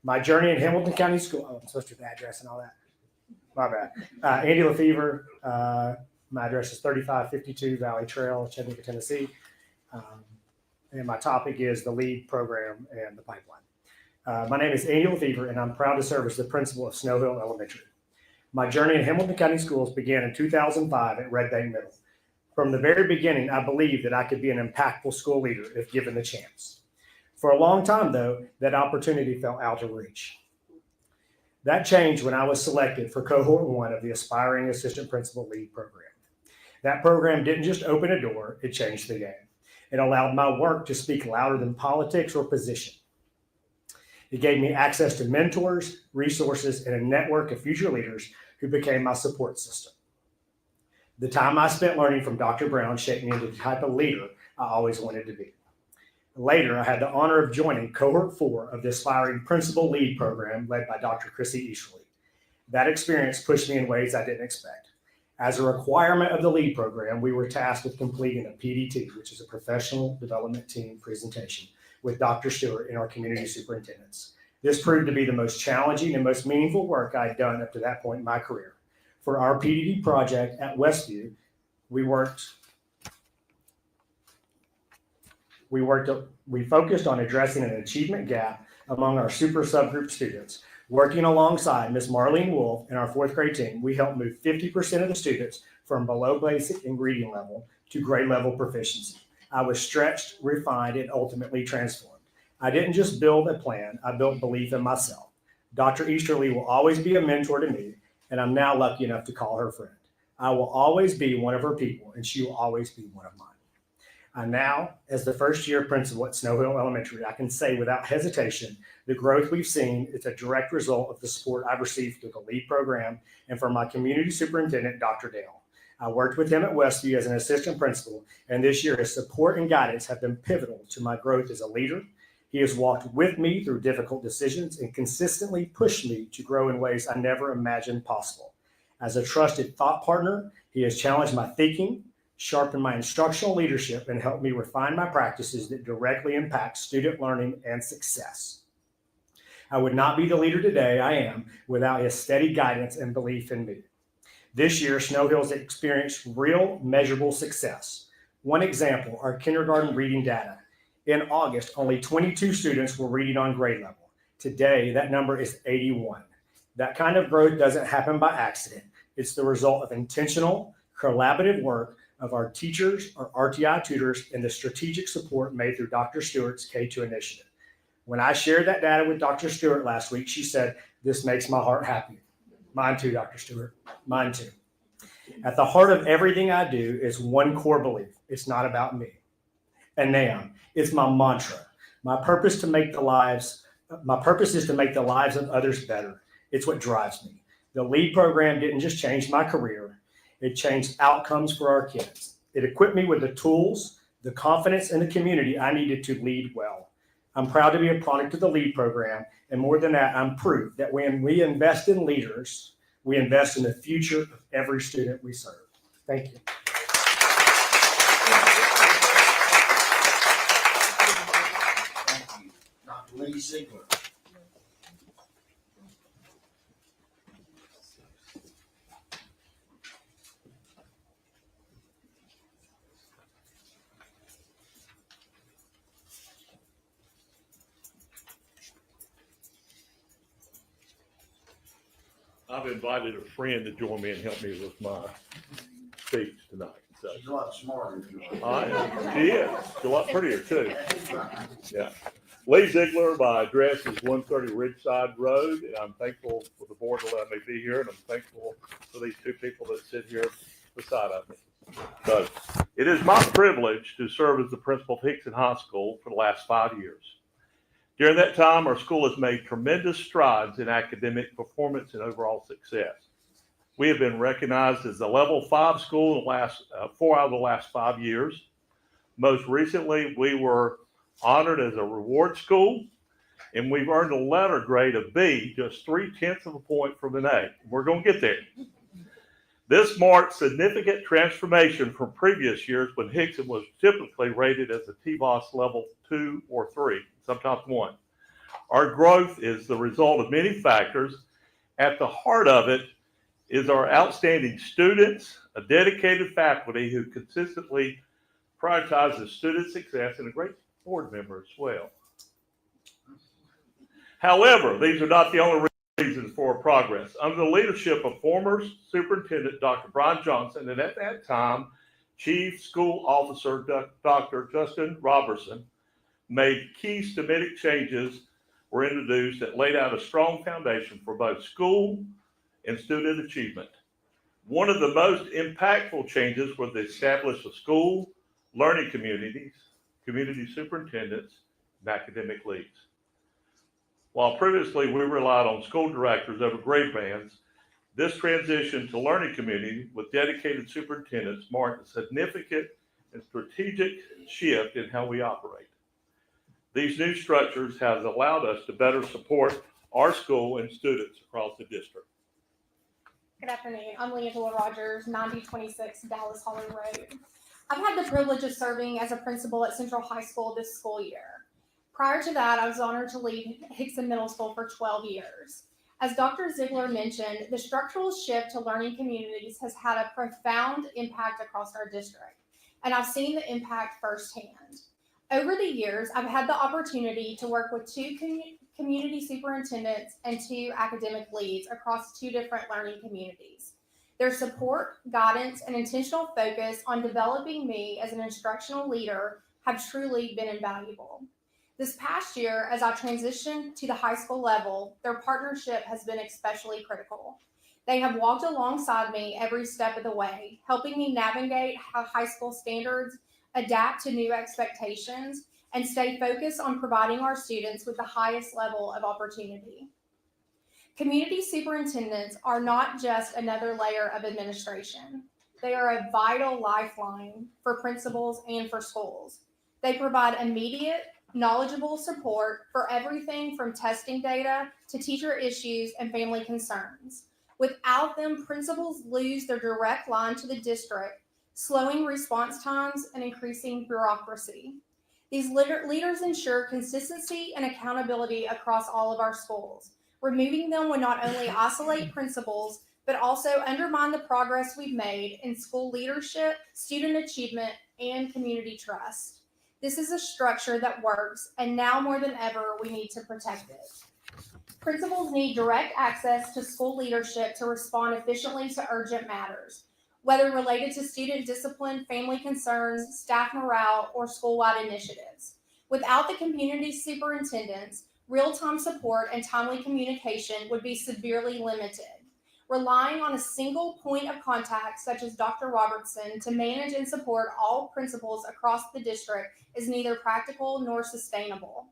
I: My journey in Hamilton County School, I'm supposed to do the address and all that. My bad. Andy LaFever, my address is 3552 Valley Trail, Chattanooga, Tennessee. And my topic is the LEAD program and the pipeline. My name is Andy LaFever, and I'm proud to serve as the principal of Snow Hill Elementary. My journey in Hamilton County Schools began in 2005 at Red Bank Middle. From the very beginning, I believed that I could be an impactful school leader if given the chance. For a long time, though, that opportunity fell out of reach. That changed when I was selected for cohort 1 of the Aspiring Assistant Principal LEAD program. That program didn't just open a door, it changed the game. It allowed my work to speak louder than politics or position. It gave me access to mentors, resources, and a network of future leaders who became my support system. The time I spent learning from Dr. Brown shaped me into the type of leader I always wanted to be. Later, I had the honor of joining cohort 4 of the Aspiring Principal LEAD program led by Dr. Chrissy Easterly. That experience pushed me in ways I didn't expect. As a requirement of the LEAD program, we were tasked with completing a PDT, which is a professional development team presentation, with Dr. Stewart and our community superintendents. This proved to be the most challenging and most meaningful work I had done up to that point in my career. For our PDT project at Westview, we focused on addressing an achievement gap among our super subgroup students. Working alongside Ms. Marlene Wolf and our 4th grade team, we helped move 50% of the students from below basic and reading level to grade level proficiency. I was stretched, refined, and ultimately transformed. I didn't just build a plan, I built belief in myself. Dr. Easterly will always be a mentor to me, and I'm now lucky enough to call her friend. I will always be one of her people, and she will always be one of mine. And now, as the first-year principal at Snow Hill Elementary, I can say without hesitation, the growth we've seen is a direct result of the support I've received through the LEAD program and from my community superintendent, Dr. Dale. I worked with him at Westview as an assistant principal, and this year his support and guidance have been pivotal to my growth as a leader. He has walked with me through difficult decisions and consistently pushed me to grow in ways I never imagined possible. As a trusted thought partner, he has challenged my thinking, sharpened my instructional leadership, and helped me refine my practices that directly impact student learning and success. I would not be the leader today I am without his steady guidance and belief in me. This year, Snow Hills experienced real, measurable success. One example, our kindergarten reading data. In August, only 22 students were reading on grade level. Today, that number is 81. That kind of growth doesn't happen by accident. It's the result of intentional, collaborative work of our teachers, our RTI tutors, and the strategic support made through Dr. Stewart's K2 initiative. When I shared that data with Dr. Stewart last week, she said, "This makes my heart happy." Mine too, Dr. Stewart. Mine too. At the heart of everything I do is one core belief. It's not about me. And now, it's my mantra. My purpose is to make the lives of others better. It's what drives me. The LEAD program didn't just change my career. It changed outcomes for our kids. It equipped me with the tools, the confidence, and the community I needed to lead well. I'm proud to be a product of the LEAD program. And more than that, I'm proof that when we invest in leaders, we invest in the future of every student we serve. Thank you.
A: Thank you. Dr. Lee Ziegler.
J: I've invited a friend to join me and help me with my speech tonight. So
A: She's a lot smarter than you
J: I am. She is. She's a lot prettier too. Yeah. Lee Ziegler, my address is 130 Ridgeside Road, and I'm thankful for the board to let me be here, and I'm thankful for these two people that sit here beside of me. So it is my privilege to serve as the principal of Hickson High School for the last 5 years. During that time, our school has made tremendous strides in academic performance and overall success. We have been recognized as a level 5 school in the last 4 out of the last 5 years. Most recently, we were honored as a reward school, and we've earned a letter grade of B, just 0.3 of a point from an A. We're going to get there. This marks significant transformation from previous years when Hickson was typically rated as a TBOS level 2 or 3, sometimes 1. Our growth is the result of many factors. At the heart of it is our outstanding students, a dedicated faculty who consistently prioritizes student success, and a great board member as well. However, these are not the only reasons for progress. Under the leadership of former Superintendent Dr. Brian Johnson, and at that time, Chief School Officer Dr. Justin Robertson, made key systemic changes were introduced that laid out a strong foundation for both school and student achievement. One of the most impactful changes was the establishment of school learning communities, community superintendents, and academic leads. While previously we relied on school directors over grade bands, this transition to learning community with dedicated superintendents marked a significant and strategic shift in how we operate. These new structures have allowed us to better support our school and students across the district.
K: Good afternoon. I'm Leandra Rogers, 9026 Dallas Hollow Road. I've had the privilege of serving as a principal at Central High School this school year. Prior to that, I was honored to lead Hickson Middle School for 12 years. As Dr. Ziegler mentioned, the structural shift to learning communities has had a profound impact across our district, and I've seen the impact firsthand. Over the years, I've had the opportunity to work with 2 community superintendents and 2 academic leads across 2 different learning communities. Their support, guidance, and intentional focus on developing me as an instructional leader have truly been invaluable. This past year, as I transitioned to the high school level, their partnership has been especially critical. They have walked alongside me every step of the way, helping me navigate how high school standards, adapt to new expectations, and stay focused on providing our students with the highest level of opportunity. Community superintendents are not just another layer of administration. they are a vital lifeline for principals and for schools. They provide immediate, knowledgeable support for everything from testing data to teacher issues and family concerns. Without them, principals lose their direct line to the district, slowing response times and increasing bureaucracy. These leaders ensure consistency and accountability across all of our schools. Removing them would not only isolate principals, but also undermine the progress we've made in school leadership, student achievement, and community trust. This is a structure that works, and now more than ever, we need to protect it. Principals need direct access to school leadership to respond efficiently to urgent matters, whether related to student discipline, family concerns, staff morale, or school-wide initiatives. Without the community superintendents, real-time support and timely communication would be severely limited. Relying on a single point of contact, such as Dr. Robertson, to manage and support all principals across the district is neither practical nor sustainable.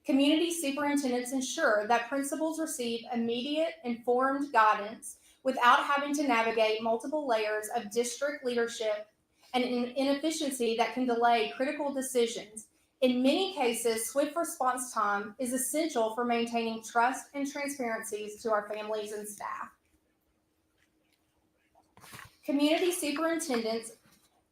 K: Community superintendents ensure that principals receive immediate, informed guidance without having to navigate multiple layers of district leadership and inefficiency that can delay critical decisions. In many cases, swift response time is essential for maintaining trust and transparencies to our families and staff. Community superintendents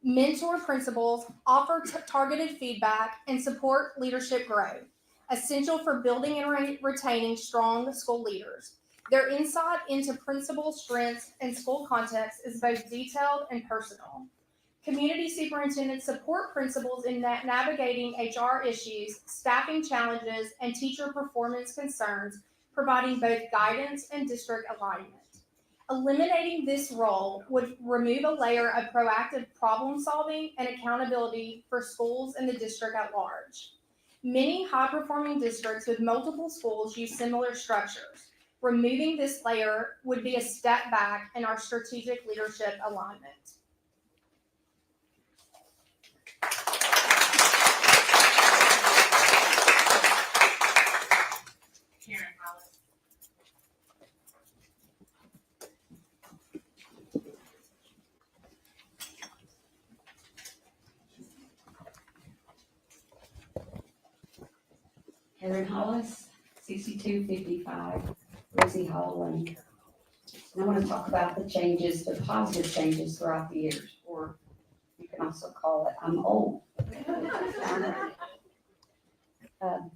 K: mentor principals, offer targeted feedback, and support leadership growth, essential for building and retaining strong school leaders. Their insight into principal strengths and school context is both detailed and personal. Community superintendents support principals in navigating HR issues, staffing challenges, and teacher performance concerns, providing both guidance and district alignment. Eliminating this role would remove a layer of proactive problem solving and accountability for schools and the district at large. Many high-performing districts with multiple schools use similar structures. Removing this layer would be a step back in our strategic leadership alignment.
V: Karen Hollis.
F: Karen Hollis, 6255 Lizzie Hall Lane. And I want to talk about the changes, the positive changes throughout the years, or you can also call it I'm old.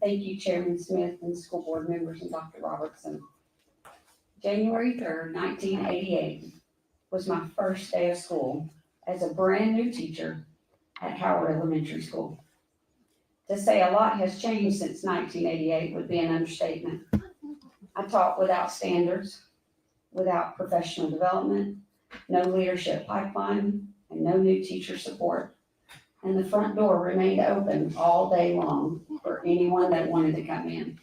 F: Thank you, Chairman Smith and school board members and Dr. Robertson. January 3rd, 1988 was my first day of school as a brand new teacher at Howard Elementary School. To say a lot has changed since 1988 would be an understatement. I taught without standards, without professional development, no leadership pipeline, and no new teacher support. And the front door remained open all day long for anyone that wanted to come in.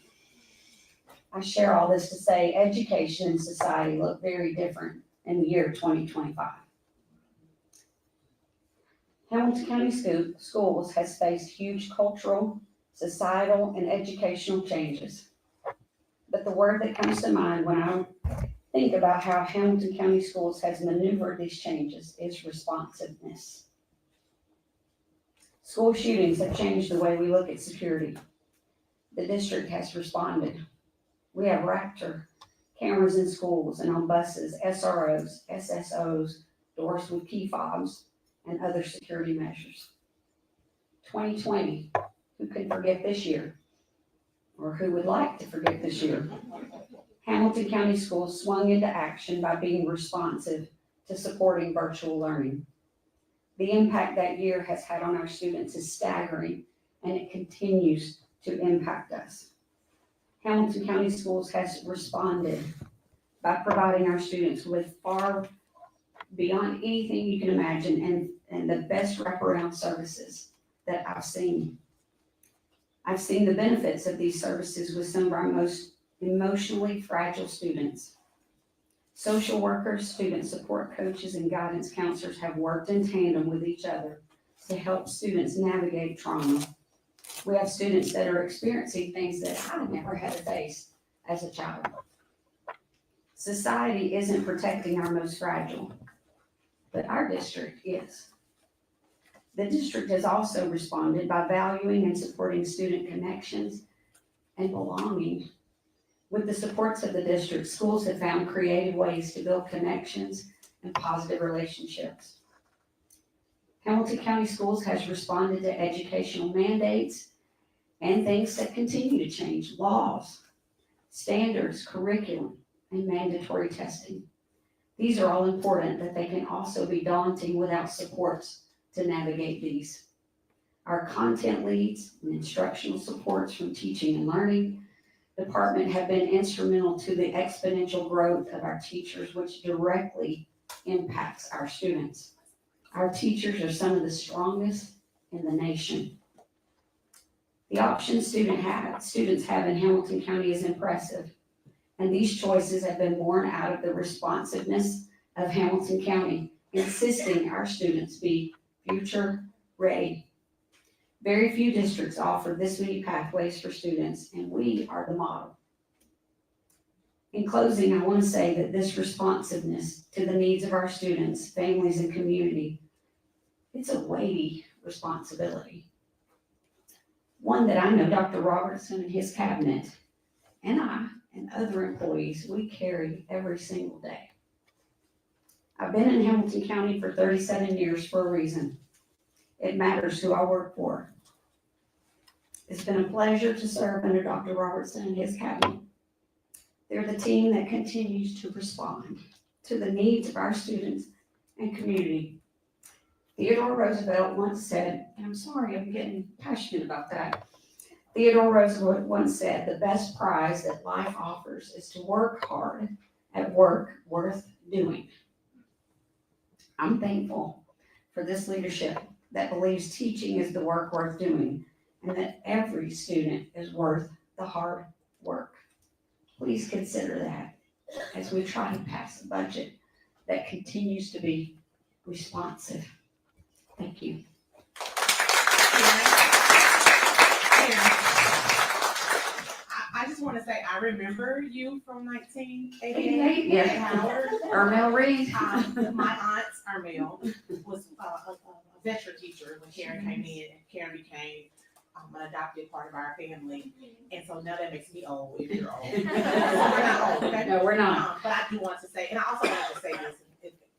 F: I share all this to say education and society look very different in the year 2025. Hamilton County Schools has faced huge cultural, societal, and educational changes. But the word that comes to mind when I think about how Hamilton County Schools has maneuvered these changes is responsiveness. School shootings have changed the way we look at security. The district has responded. We have Raptor cameras in schools and on buses, SROs, SSOs, doors with key fobs, and other security measures. 2020, who can forget this year? Or who would like to forget this year? Hamilton County Schools swung into action by being responsive to supporting virtual learning. The impact that year has had on our students is staggering, and it continues to impact us. Hamilton County Schools has responded by providing our students with far beyond anything you can imagine and the best wraparound services that I've seen. I've seen the benefits of these services with some of our most emotionally fragile students. Social workers, student support coaches, and guidance counselors have worked in tandem with each other to help students navigate trauma. We have students that are experiencing things that I never had to face as a child. Society isn't protecting our most fragile. but our district is. The district has also responded by valuing and supporting student connections and belonging. With the supports of the district, schools have found creative ways to build connections and positive relationships. Hamilton County Schools has responded to educational mandates and things that continue to change, laws, standards, curriculum, and mandatory testing. These are all important, but they can also be daunting without supports to navigate these. Our content leads and instructional supports from teaching and learning department have been instrumental to the exponential growth of our teachers, which directly impacts our students. Our teachers are some of the strongest in the nation. The options students have in Hamilton County is impressive, and these choices have been born out of the responsiveness of Hamilton County, insisting our students be future ready. Very few districts offer this many pathways for students, and we are the model. In closing, I want to say that this responsiveness to the needs of our students, families, and community, it's a weighty responsibility. One that I know Dr. Robertson and his cabinet, and I, and other employees, we carry every single day. I've been in Hamilton County for 37 years for a reason. It matters who I work for. It's been a pleasure to serve under Dr. Robertson and his cabinet. They're the team that continues to respond to the needs of our students and community. Theodore Roosevelt once said, and I'm sorry I'm getting passionate about that. Theodore Roosevelt once said, the best prize that life offers is to work hard at work worth doing. I'm thankful for this leadership that believes teaching is the work worth doing and that every student is worth the hard work. Please consider that as we try to pass a budget that continues to be responsive. Thank you.
V: I just want to say, I remember you from 1988.
F: Yeah.
V: Howard.
F: Ermel Reed.
V: My aunt, Ermel, was a veteran teacher when Karen came in, and Karen became an adopted part of our family. And so now that makes me old, if you're old. We're not old, okay?
F: No, we're not.
V: But I do want to say, and I also want to say this,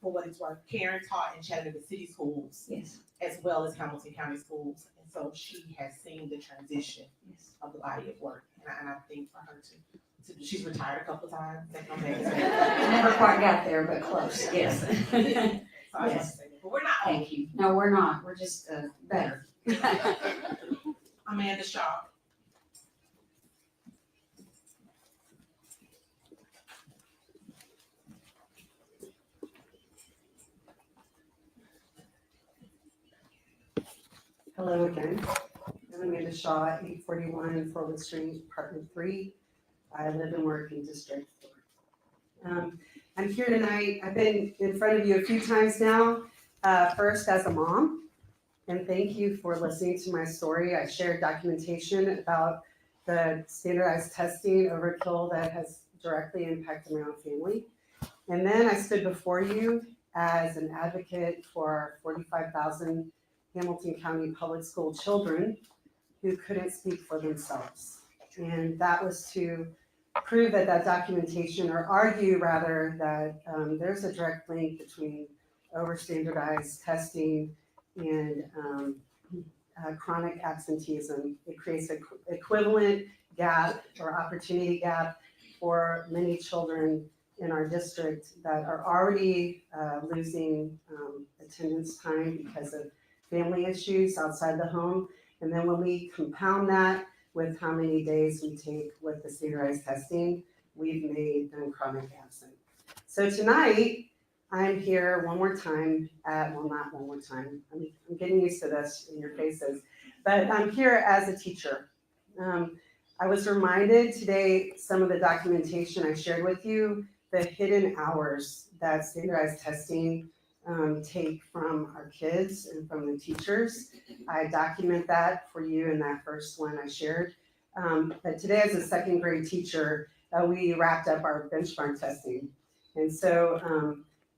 V: for what it's worth, Karen taught in Chattanooga City Schools.
F: Yes.
V: As well as Hamilton County Schools. And so she has seen the transition of the body of work. And I think for her to she's retired a couple of times.
F: Never quite got there, but close, yes.
V: So I just want to
F: Yes.
V: say that. But we're not.
F: Thank you. No, we're not. We're just better.
V: Amanda Shaw.
L: Hello again. I'm Amanda Shaw, 841 Frohlich Street, Apartment 3. I live and work in District 4. I'm here tonight. I've been in front of you a few times now, first as a mom, and thank you for listening to my story. I shared documentation about the standardized testing overkill that has directly impacted my own family. And then I stood before you as an advocate for 45,000 Hamilton County public school children who couldn't speak for themselves. And that was to prove that documentation, or argue rather, that there's a direct link between over-standardized testing and chronic absenteeism. It creates an equivalent gap or opportunity gap for many children in our district that are already losing attendance time because of family issues outside the home. And then when we compound that with how many days we take with the standardized testing, we've made them chronic absent. So tonight, I'm here one more time well, not one more time. I'm getting used to this in your faces, but I'm here as a teacher. I was reminded today, some of the documentation I shared with you, the hidden hours that standardized testing take from our kids and from the teachers. I document that for you in that first one I shared. But today as a second grade teacher, we wrapped up our benchmark testing. And so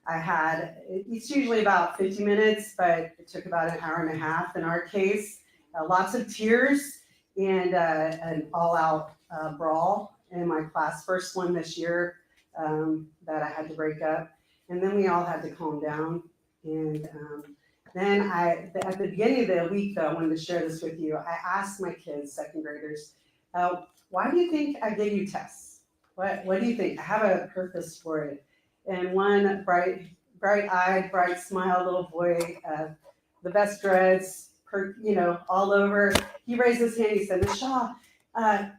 L: It's usually about 50 minutes, but it took about an hour and a half in our case. Lots of tears and an all-out brawl in my class, first one this year that I had to break up. And then we all had to calm down. And then at the beginning of the week, though, I wanted to share this with you. I asked my kids, second graders, why do you think I gave you tests? What do you think? I have a purpose for it. And one bright-eyed, bright smile little boy, the best dreads, all over. He raised his hand. He said, "Ms. Shaw,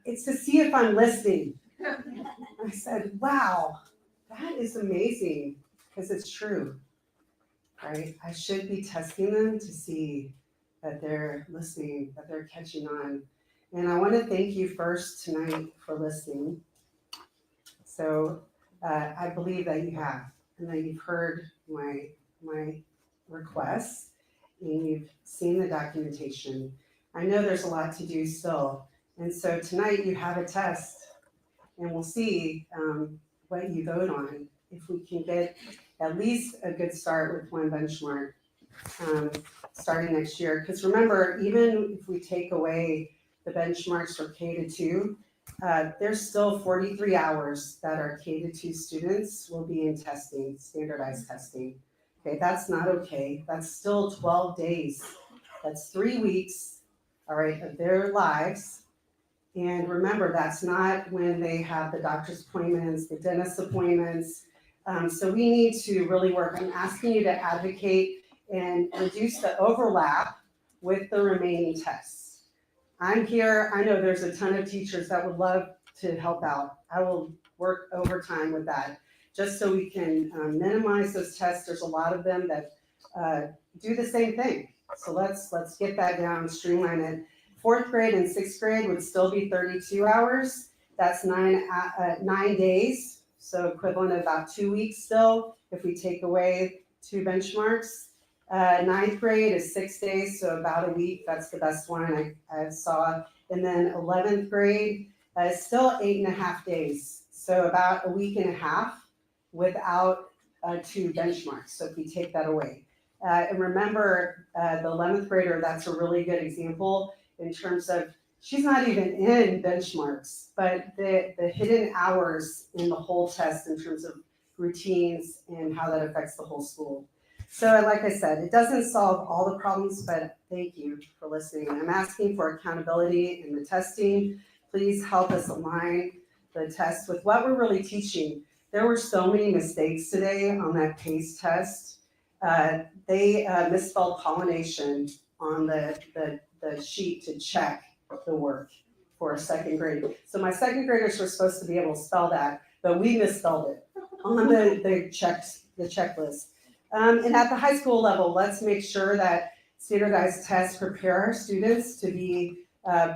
L: it's to see if I'm listening." I said, "Wow, that is amazing," because it's true, right? I should be testing them to see that they're listening, that they're catching on. And I want to thank you first tonight for listening. So I believe that you have, and that you've heard my requests, and you've seen the documentation. I know there's a lot to do still, and so tonight you have a test, and we'll see what you vote on. If we can get at least a good start with one benchmark starting next year, because remember, even if we take away the benchmarks for K-2, there's still 43 hours that our K-2 students will be in testing, standardized testing. Okay, that's not okay. That's still 12 days. That's 3 weeks, all right, of their lives. And remember, that's not when they have the doctor's appointments, the dentist appointments. So we need to really work. I'm asking you to advocate and reduce the overlap with the remaining tests. I'm here. I know there's a ton of teachers that would love to help out. I will work overtime with that, just so we can minimize those tests. There's a lot of them that do the same thing. So let's get that down, streamline it. 4th grade and 6th grade would still be 32 hours. That's 9 days, so equivalent of about 2 weeks still, if we take away 2 benchmarks. 9th grade is 6 days, so about a week. That's the best one I saw. And then 11th grade is still 8.5 days, so about a week and a half without 2 benchmarks. So if we take that away. And remember, the 11th grader, that's a really good example in terms of she's not even in benchmarks, but the hidden hours in the whole test in terms of routines and how that affects the whole school. So like I said, it doesn't solve all the problems, but thank you for listening. I'm asking for accountability in the testing. Please help us align the test with what we're really teaching. There were so many mistakes today on that PACE test. They misspelled pollination on the sheet to check the work for a 2nd grade. So my 2nd graders were supposed to be able to spell that, but we misspelled it on the checklist. And at the high school level, let's make sure that standardized tests prepare our students to be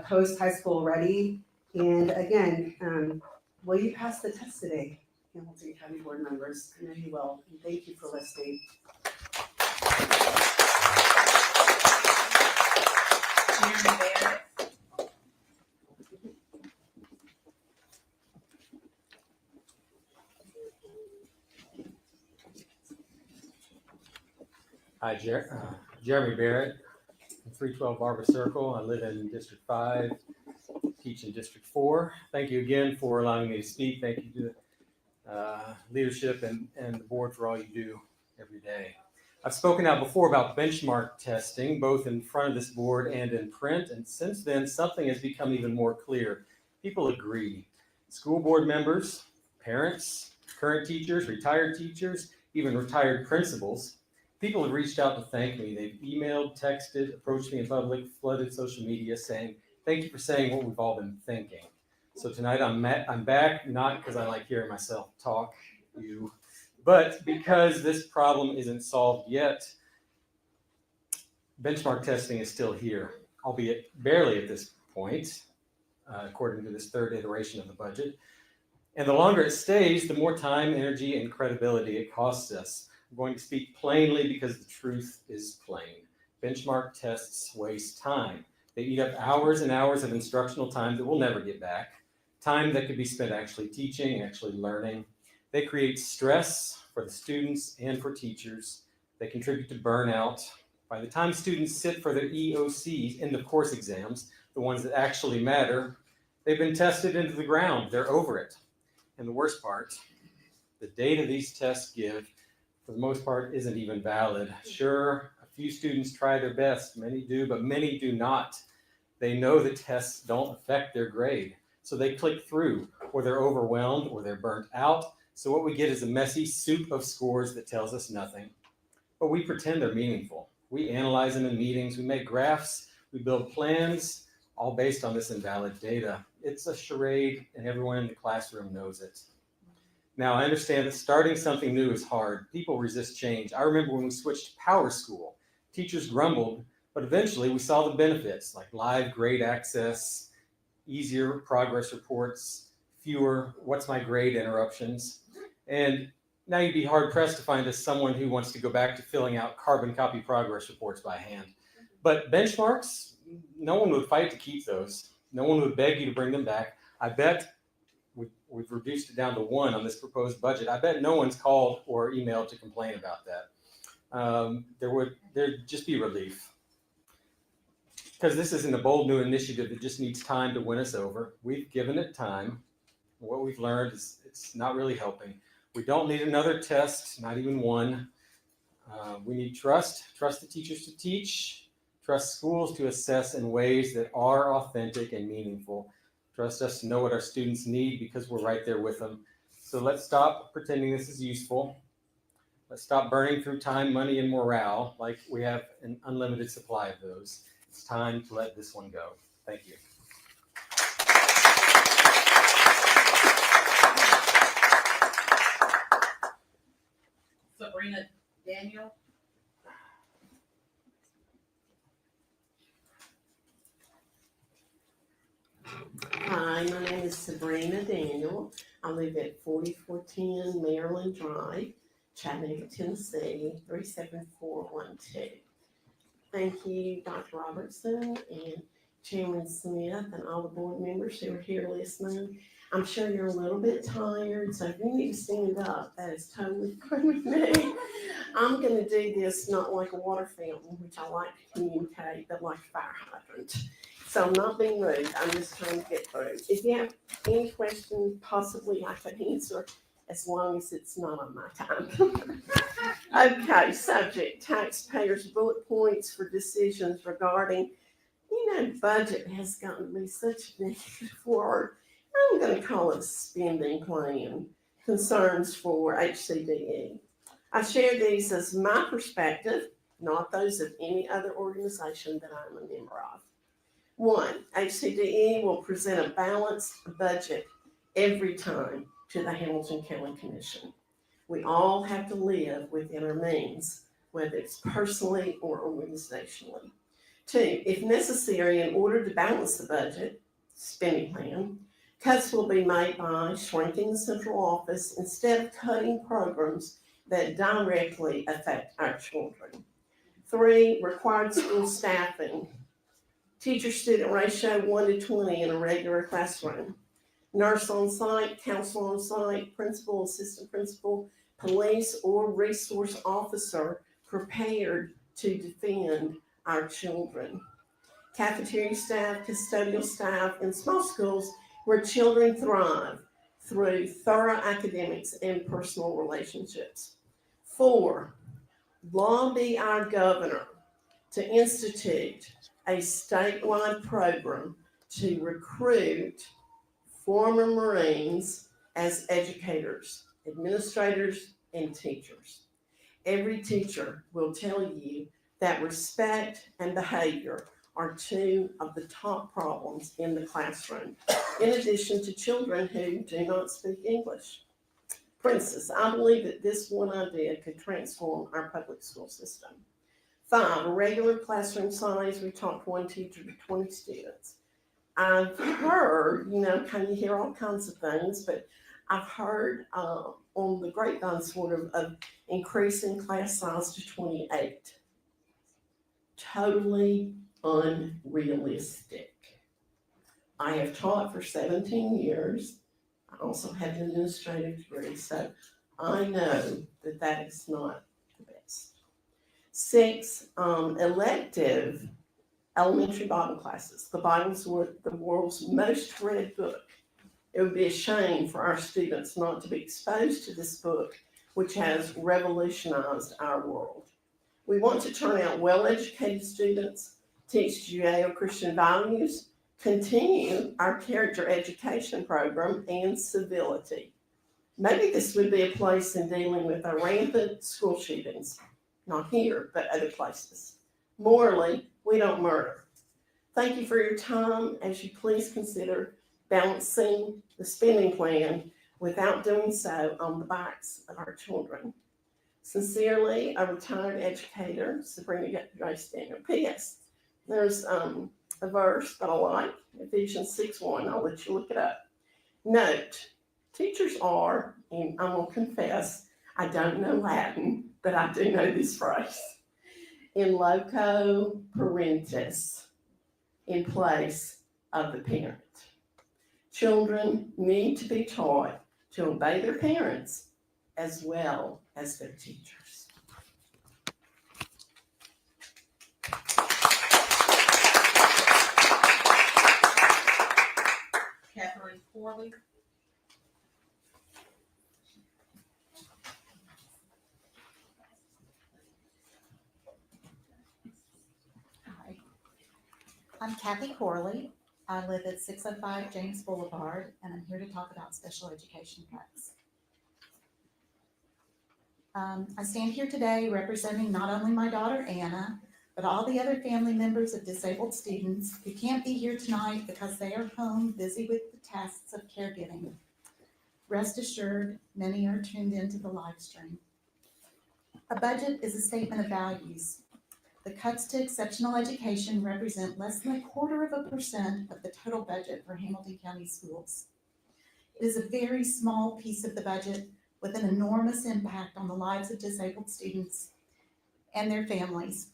L: post-high school ready. And again, will you pass the test today, Hamilton County Board members? I know you will. And thank you for listening.
V: Jeremy Barrett.
N: Hi, Jeremy Barrett, 312 Barber Circle. I live in District 5, teach in District 4. Thank you again for allowing me to speak. Thank you to the leadership and the board for all you do every day. I've spoken out before about benchmark testing, both in front of this board and in print, and since then, something has become even more clear. People agree. School board members, parents, current teachers, retired teachers, even retired principals. People have reached out to thank me. They've emailed, texted, approached me in public, flooded social media saying, thank you for saying what we've all been thinking. So tonight I'm back, not because I like hearing myself talk, but because this problem isn't solved yet. Benchmark testing is still here, albeit barely at this point, according to this 3rd iteration of the budget. And the longer it stays, the more time, energy, and credibility it costs us. I'm going to speak plainly because the truth is plain. Benchmark tests waste time. They eat up hours and hours of instructional time that we'll never get back. Time that could be spent actually teaching, actually learning. They create stress for the students and for teachers. They contribute to burnout. By the time students sit for their EOCs, end of course exams, the ones that actually matter, they've been tested into the ground. They're over it. And the worst part, the data these tests give, for the most part, isn't even valid. Sure, a few students try their best, many do, but many do not. They know the tests don't affect their grade, so they click through, or they're overwhelmed, or they're burnt out. So what we get is a messy soup of scores that tells us nothing. But we pretend they're meaningful. We analyze them in meetings, we make graphs, we build plans, all based on this invalid data. It's a charade, and everyone in the classroom knows it. Now, I understand that starting something new is hard. People resist change. I remember when we switched to Power School, teachers grumbled, but eventually we saw the benefits, like live grade access, easier progress reports, fewer what's my grade interruptions. And now you'd be hard pressed to find someone who wants to go back to filling out carbon copy progress reports by hand. But benchmarks, no one would fight to keep those. No one would beg you to bring them back. I bet we've reduced it down to 1 on this proposed budget. I bet no one's called or emailed to complain about that. There'd just be relief. Because this isn't a bold new initiative that just needs time to win us over. We've given it time. What we've learned is it's not really helping. We don't need another test, not even one. We need trust the teachers to teach, trust schools to assess in ways that are authentic and meaningful. Trust us to know what our students need because we're right there with them. So let's stop pretending this is useful. Let's stop burning through time, money, and morale like we have an unlimited supply of those. It's time to let this one go. Thank you.
V: Sabrina Daniel.
M: Hi, my name is Sabrina Daniel. I live at 4410 Maryland Drive, Chattanooga, Tennessee, 37412. Thank you, Dr. Robertson and Chairman Smith and all the board members who are here listening. I'm sure you're a little bit tired, so if you need to stand up, that is totally fine with me. I'm gonna do this not like a water fountain, which I like to communicate, but like a fire hydrant. So I'm not being rude, I'm just trying to get through. If you have any questions, possibly I can answer, as long as it's not on my time. Okay, subject, taxpayers' bullet points for decisions regarding, budget has gotten to be such a negative word. I'm gonna call it a spending plan, concerns for HCDE. I share these as my perspective, not those of any other organization that I'm a member of. 1, HCDE will present a balanced budget every time to the Hamilton County Commission. We all have to live within our means, whether it's personally or organizationally. 2, if necessary, in order to balance the budget, spending plan, cuts will be made by shrinking the central office instead of cutting programs that directly affect our children. 3, required school staffing. Teacher-student ratio 1:20 in a regular classroom. Nurse on site, counselor on site, principal, assistant principal, police, or resource officer prepared to defend our children. Cafeteria staff, custodial staff in small schools where children thrive through thorough academics and personal relationships. 4, lobby our governor to institute a statewide program to recruit former Marines as educators, administrators, and teachers. Every teacher will tell you that respect and behavior are 2 of the top problems in the classroom, in addition to children who do not speak English. Princess, I believe that this one idea could transform our public school system. 5, a regular classroom size, we talked 1 teacher to 20 students. I've heard, kind of hear all kinds of things, but I've heard on the grapevine sort of increasing class size to 28. Totally unrealistic. I have taught for 17 years. I also have an administrative degree, so I know that that is not the best. 6, elective elementary Bible classes. The Bible's the world's most read book. It would be a shame for our students not to be exposed to this book, which has revolutionized our world. We want to turn out well-educated students, teach Judeo-Christian values, continue our character education program, and civility. Maybe this would be a place in dealing with our rampant school shootings, not here, but other places. Morally, we don't murder. Thank you for your time as you please consider balancing the spending plan without doing so on the backs of our children. Sincerely, a retired educator, Sabrina Grace Daniel. P.S. There's a verse that I like, Ephesians 6:1. I'll let you look it up. Note, teachers are, and I'm going to confess, I don't know Latin, but I do know this phrase. In loco parentis, in place of the parent. Children need to be taught to obey their parents as well as their teachers.
V: Catherine Corley.
O: Hi, I'm Kathy Corley. I live at 605 James Boulevard, and I'm here to talk about special education cuts. I stand here today representing not only my daughter Anna, but all the other family members of disabled students who can't be here tonight because they are home busy with the tasks of caregiving. Rest assured, many are tuned into the live stream. A budget is a statement of values. The cuts to exceptional education represent less than 0.25% of the total budget for Hamilton County Schools. It is a very small piece of the budget with an enormous impact on the lives of disabled students and their families.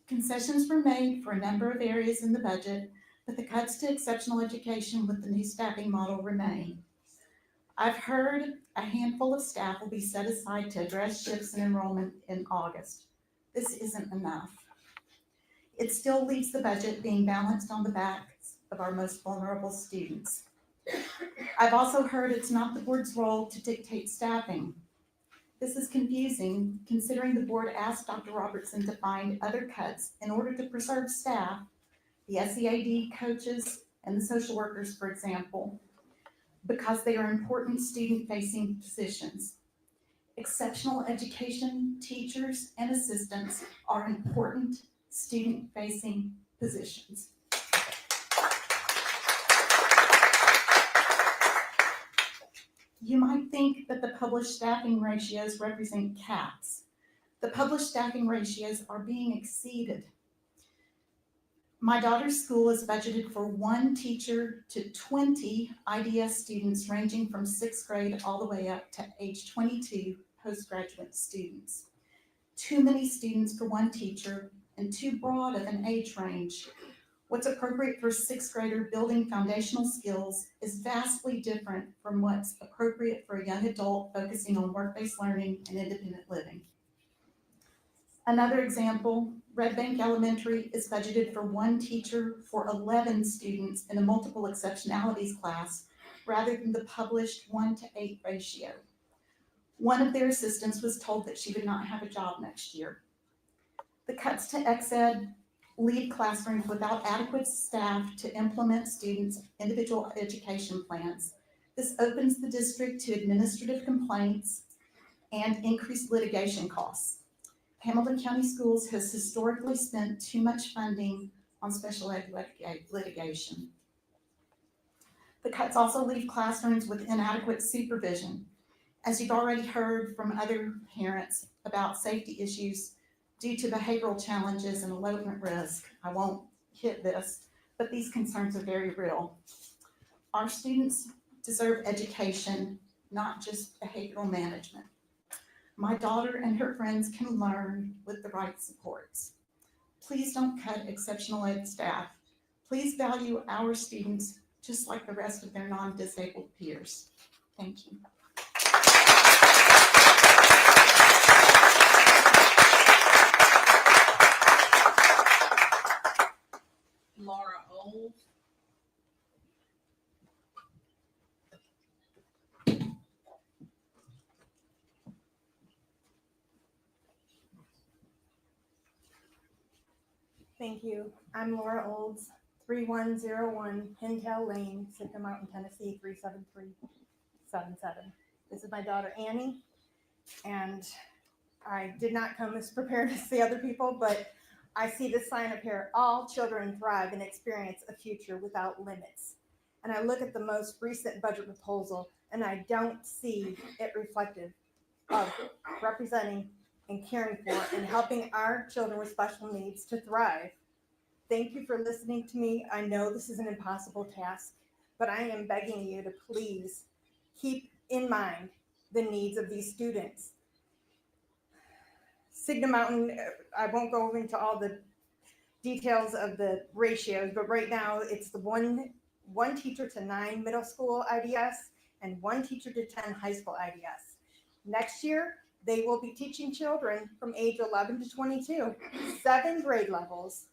O: Concessions were made for a number of areas in the budget, but the cuts to exceptional education with the new staffing model remain. I've heard a handful of staff will be set aside to address shifts in enrollment in August. This isn't enough. It still leaves the budget being balanced on the backs of our most vulnerable students. I've also heard it's not the board's role to dictate staffing. This is confusing considering the board asked Dr. Robertson to find other cuts in order to preserve staff, the SEAD coaches and the social workers, for example, because they are important student-facing positions. Exceptional education teachers and assistants are important student-facing positions. You might think that the published staffing ratios represent caps. The published staffing ratios are being exceeded. My daughter's school is budgeted for 1 teacher to 20 IDS students ranging from 6th grade all the way up to age 22 postgraduate students. Too many students for 1 teacher and too broad of an age range. What's appropriate for a 6th grader building foundational skills is vastly different from what's appropriate for a young adult focusing on work-based learning and independent living. Another example, Red Bank Elementary is budgeted for 1 teacher for 11 students in a multiple exceptionalities class rather than the published 1-to-8 ratio. One of their assistants was told that she would not have a job next year. The cuts to ExEd leave classrooms without adequate staff to implement students' individual education plans. This opens the district to administrative complaints and increased litigation costs. Hamilton County Schools has historically spent too much funding on special ed litigation. The cuts also leave classrooms with inadequate supervision. As you've already heard from other parents about safety issues due to behavioral challenges and elopement risk, I won't hit this, but these concerns are very real. Our students deserve education, not just behavioral management. My daughter and her friends can learn with the right supports. Please don't cut exceptional ed staff. Please value our students just like the rest of their non-disabled peers. Thank you.
V: Laura Old.
P: Thank you. I'm Laura Olds, 3101 Pintail Lane, Sitka Mountain, Tennessee, 37377. This is my daughter Annie, and I did not come as prepared as the other people, but I see this sign up here: all children thrive and experience a future without limits. And I look at the most recent budget proposal, and I don't see it reflective of representing and caring for and helping our children with special needs to thrive. Thank you for listening to me. I know this is an impossible task, but I am begging you to please keep in mind the needs of these students. Signa Mountain, I won't go into all the details of the ratios, but right now it's the one teacher to 9 middle school IDS and 1 teacher to 10 high school IDS. Next year, they will be teaching children from age 11 to 22, 7 grade levels,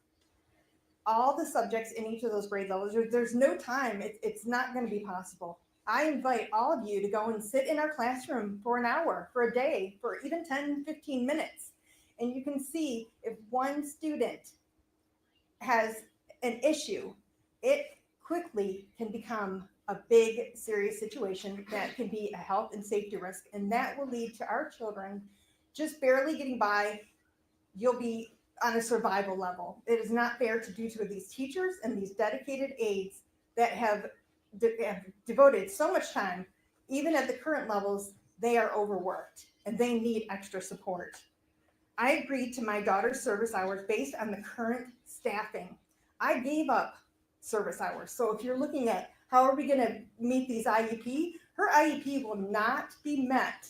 P: all the subjects in each of those grade levels. There's no time. It's not going to be possible. I invite all of you to go and sit in our classroom for an hour, for a day, for even 10, 15 minutes. And you can see if one student has an issue, it quickly can become a big, serious situation that can be a health and safety risk. And that will lead to our children just barely getting by. You'll be on a survival level. It is not fair to do to these teachers and these dedicated aides that have devoted so much time. Even at the current levels, they are overworked and they need extra support. I agreed to my daughter's service hours based on the current staffing. I gave up service hours. So if you're looking at how are we going to meet these IEP, her IEP will not be met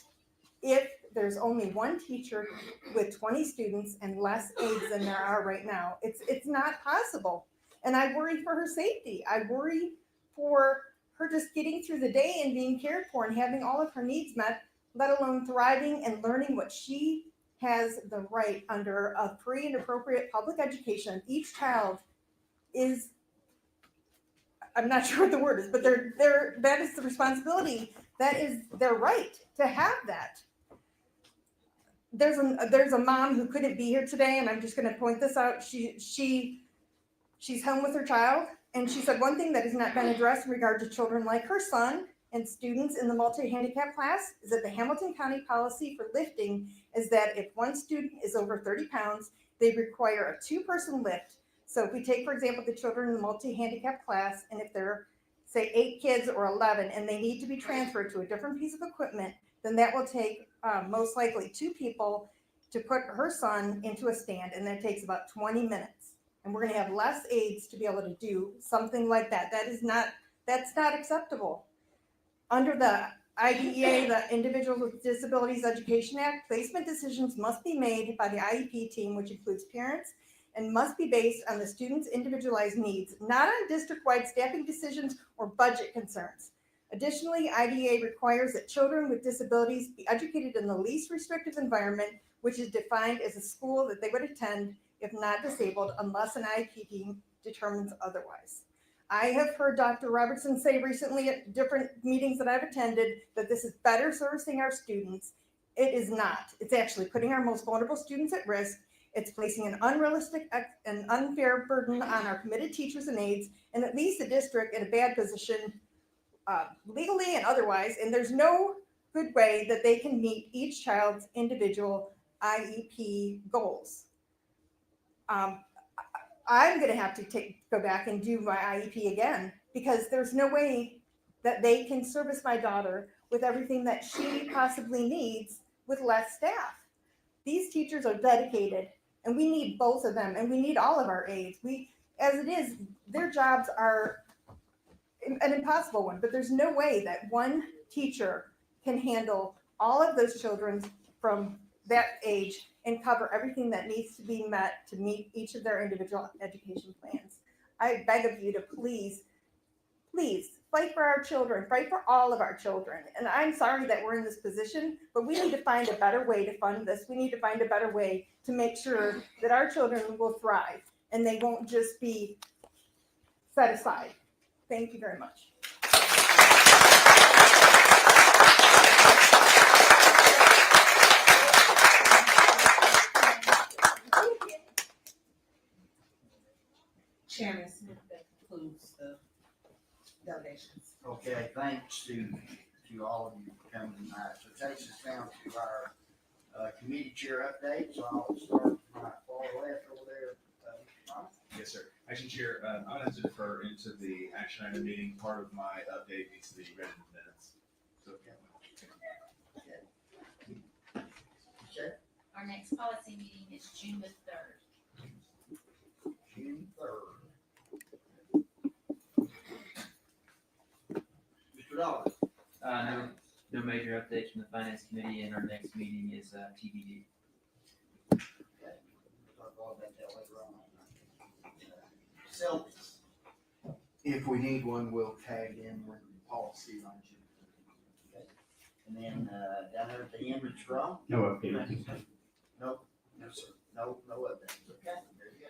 P: if there's only 1 teacher with 20 students and less aides than there are right now. It's not possible. And I worry for her safety. I worry for her just getting through the day and being cared for and having all of her needs met, let alone thriving and learning what she has the right under a free and appropriate public education. Each child is, I'm not sure what the word is, but that is the responsibility. That is their right to have that. There's a mom who couldn't be here today, and I'm just going to point this out. She's home with her child, and she said one thing that has not been addressed in regard to children like her son and students in the multi-handicap class is that the Hamilton County policy for lifting is that if one student is over 30 pounds, they require a 2-person lift. So if we take, for example, the children in the multi-handicap class, and if they're, say, 8 kids or 11, and they need to be transferred to a different piece of equipment, then that will take most likely 2 people to put her son into a stand, and that takes about 20 minutes. And we're going to have less aides to be able to do something like that. That's not acceptable. Under the IDEA, the Individuals with Disabilities Education Act, placement decisions must be made by the IEP team, which includes parents, and must be based on the student's individualized needs, not on district-wide staffing decisions or budget concerns. Additionally, IDEA requires that children with disabilities be educated in the least restrictive environment, which is defined as a school that they would attend if not disabled, unless an IEP team determines otherwise. I have heard Dr. Robertson say recently at different meetings that I've attended that this is better servicing our students. It is not. It's actually putting our most vulnerable students at risk. It's placing an unrealistic and unfair burden on our committed teachers and aides, and it leaves the district in a bad position legally and otherwise, and there's no good way that they can meet each child's individual IEP goals. I'm going to have to go back and do my IEP again, because there's no way that they can service my daughter with everything that she possibly needs with less staff. These teachers are dedicated, and we need both of them, and we need all of our aides. As it is, their jobs are an impossible one, but there's no way that one teacher can handle all of those children from that age and cover everything that needs to be met to meet each of their individual education plans. I beg of you to please Please fight for our children, fight for all of our children. And I'm sorry that we're in this position, but we need to find a better way to fund this. We need to find a better way to make sure that our children will thrive and they won't just be set aside. Thank you very much.
V: Chairman Smith, that concludes the delegations.
A: Okay, thanks to all of you for coming tonight. So it takes us down to our committee chair update. So I'll start with my far left over there. Mr. Thomas.
Q: Yes, sir. Action Chair, I'm gonna have to defer into the action item meeting. Part of my update needs to be read in the minutes. So,
R: Our next policy meeting is June the 3rd.
A: June 3rd. Mr. Dodd.
S: No major updates from the finance committee, and our next meeting is TBD.
A: Talk all about that later on. Selfies. If we need one, we'll tag in with policy on you. Okay. And then, down there at the end, Mr. Strong?
N: No update.
A: No, no, sir. No updates. Okay, there you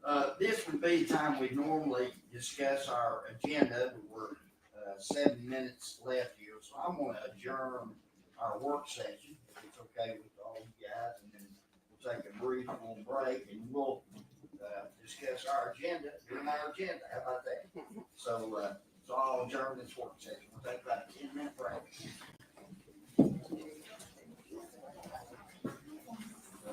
A: go. This would be the time we normally discuss our agenda, but we're 7 minutes left here, so I'm gonna adjourn our work session, if it's okay with all you guys, and then we'll take a brief little break, and we'll discuss our agenda during our agenda. How about that? So I'll adjourn this work session. We'll take about a 10-minute break.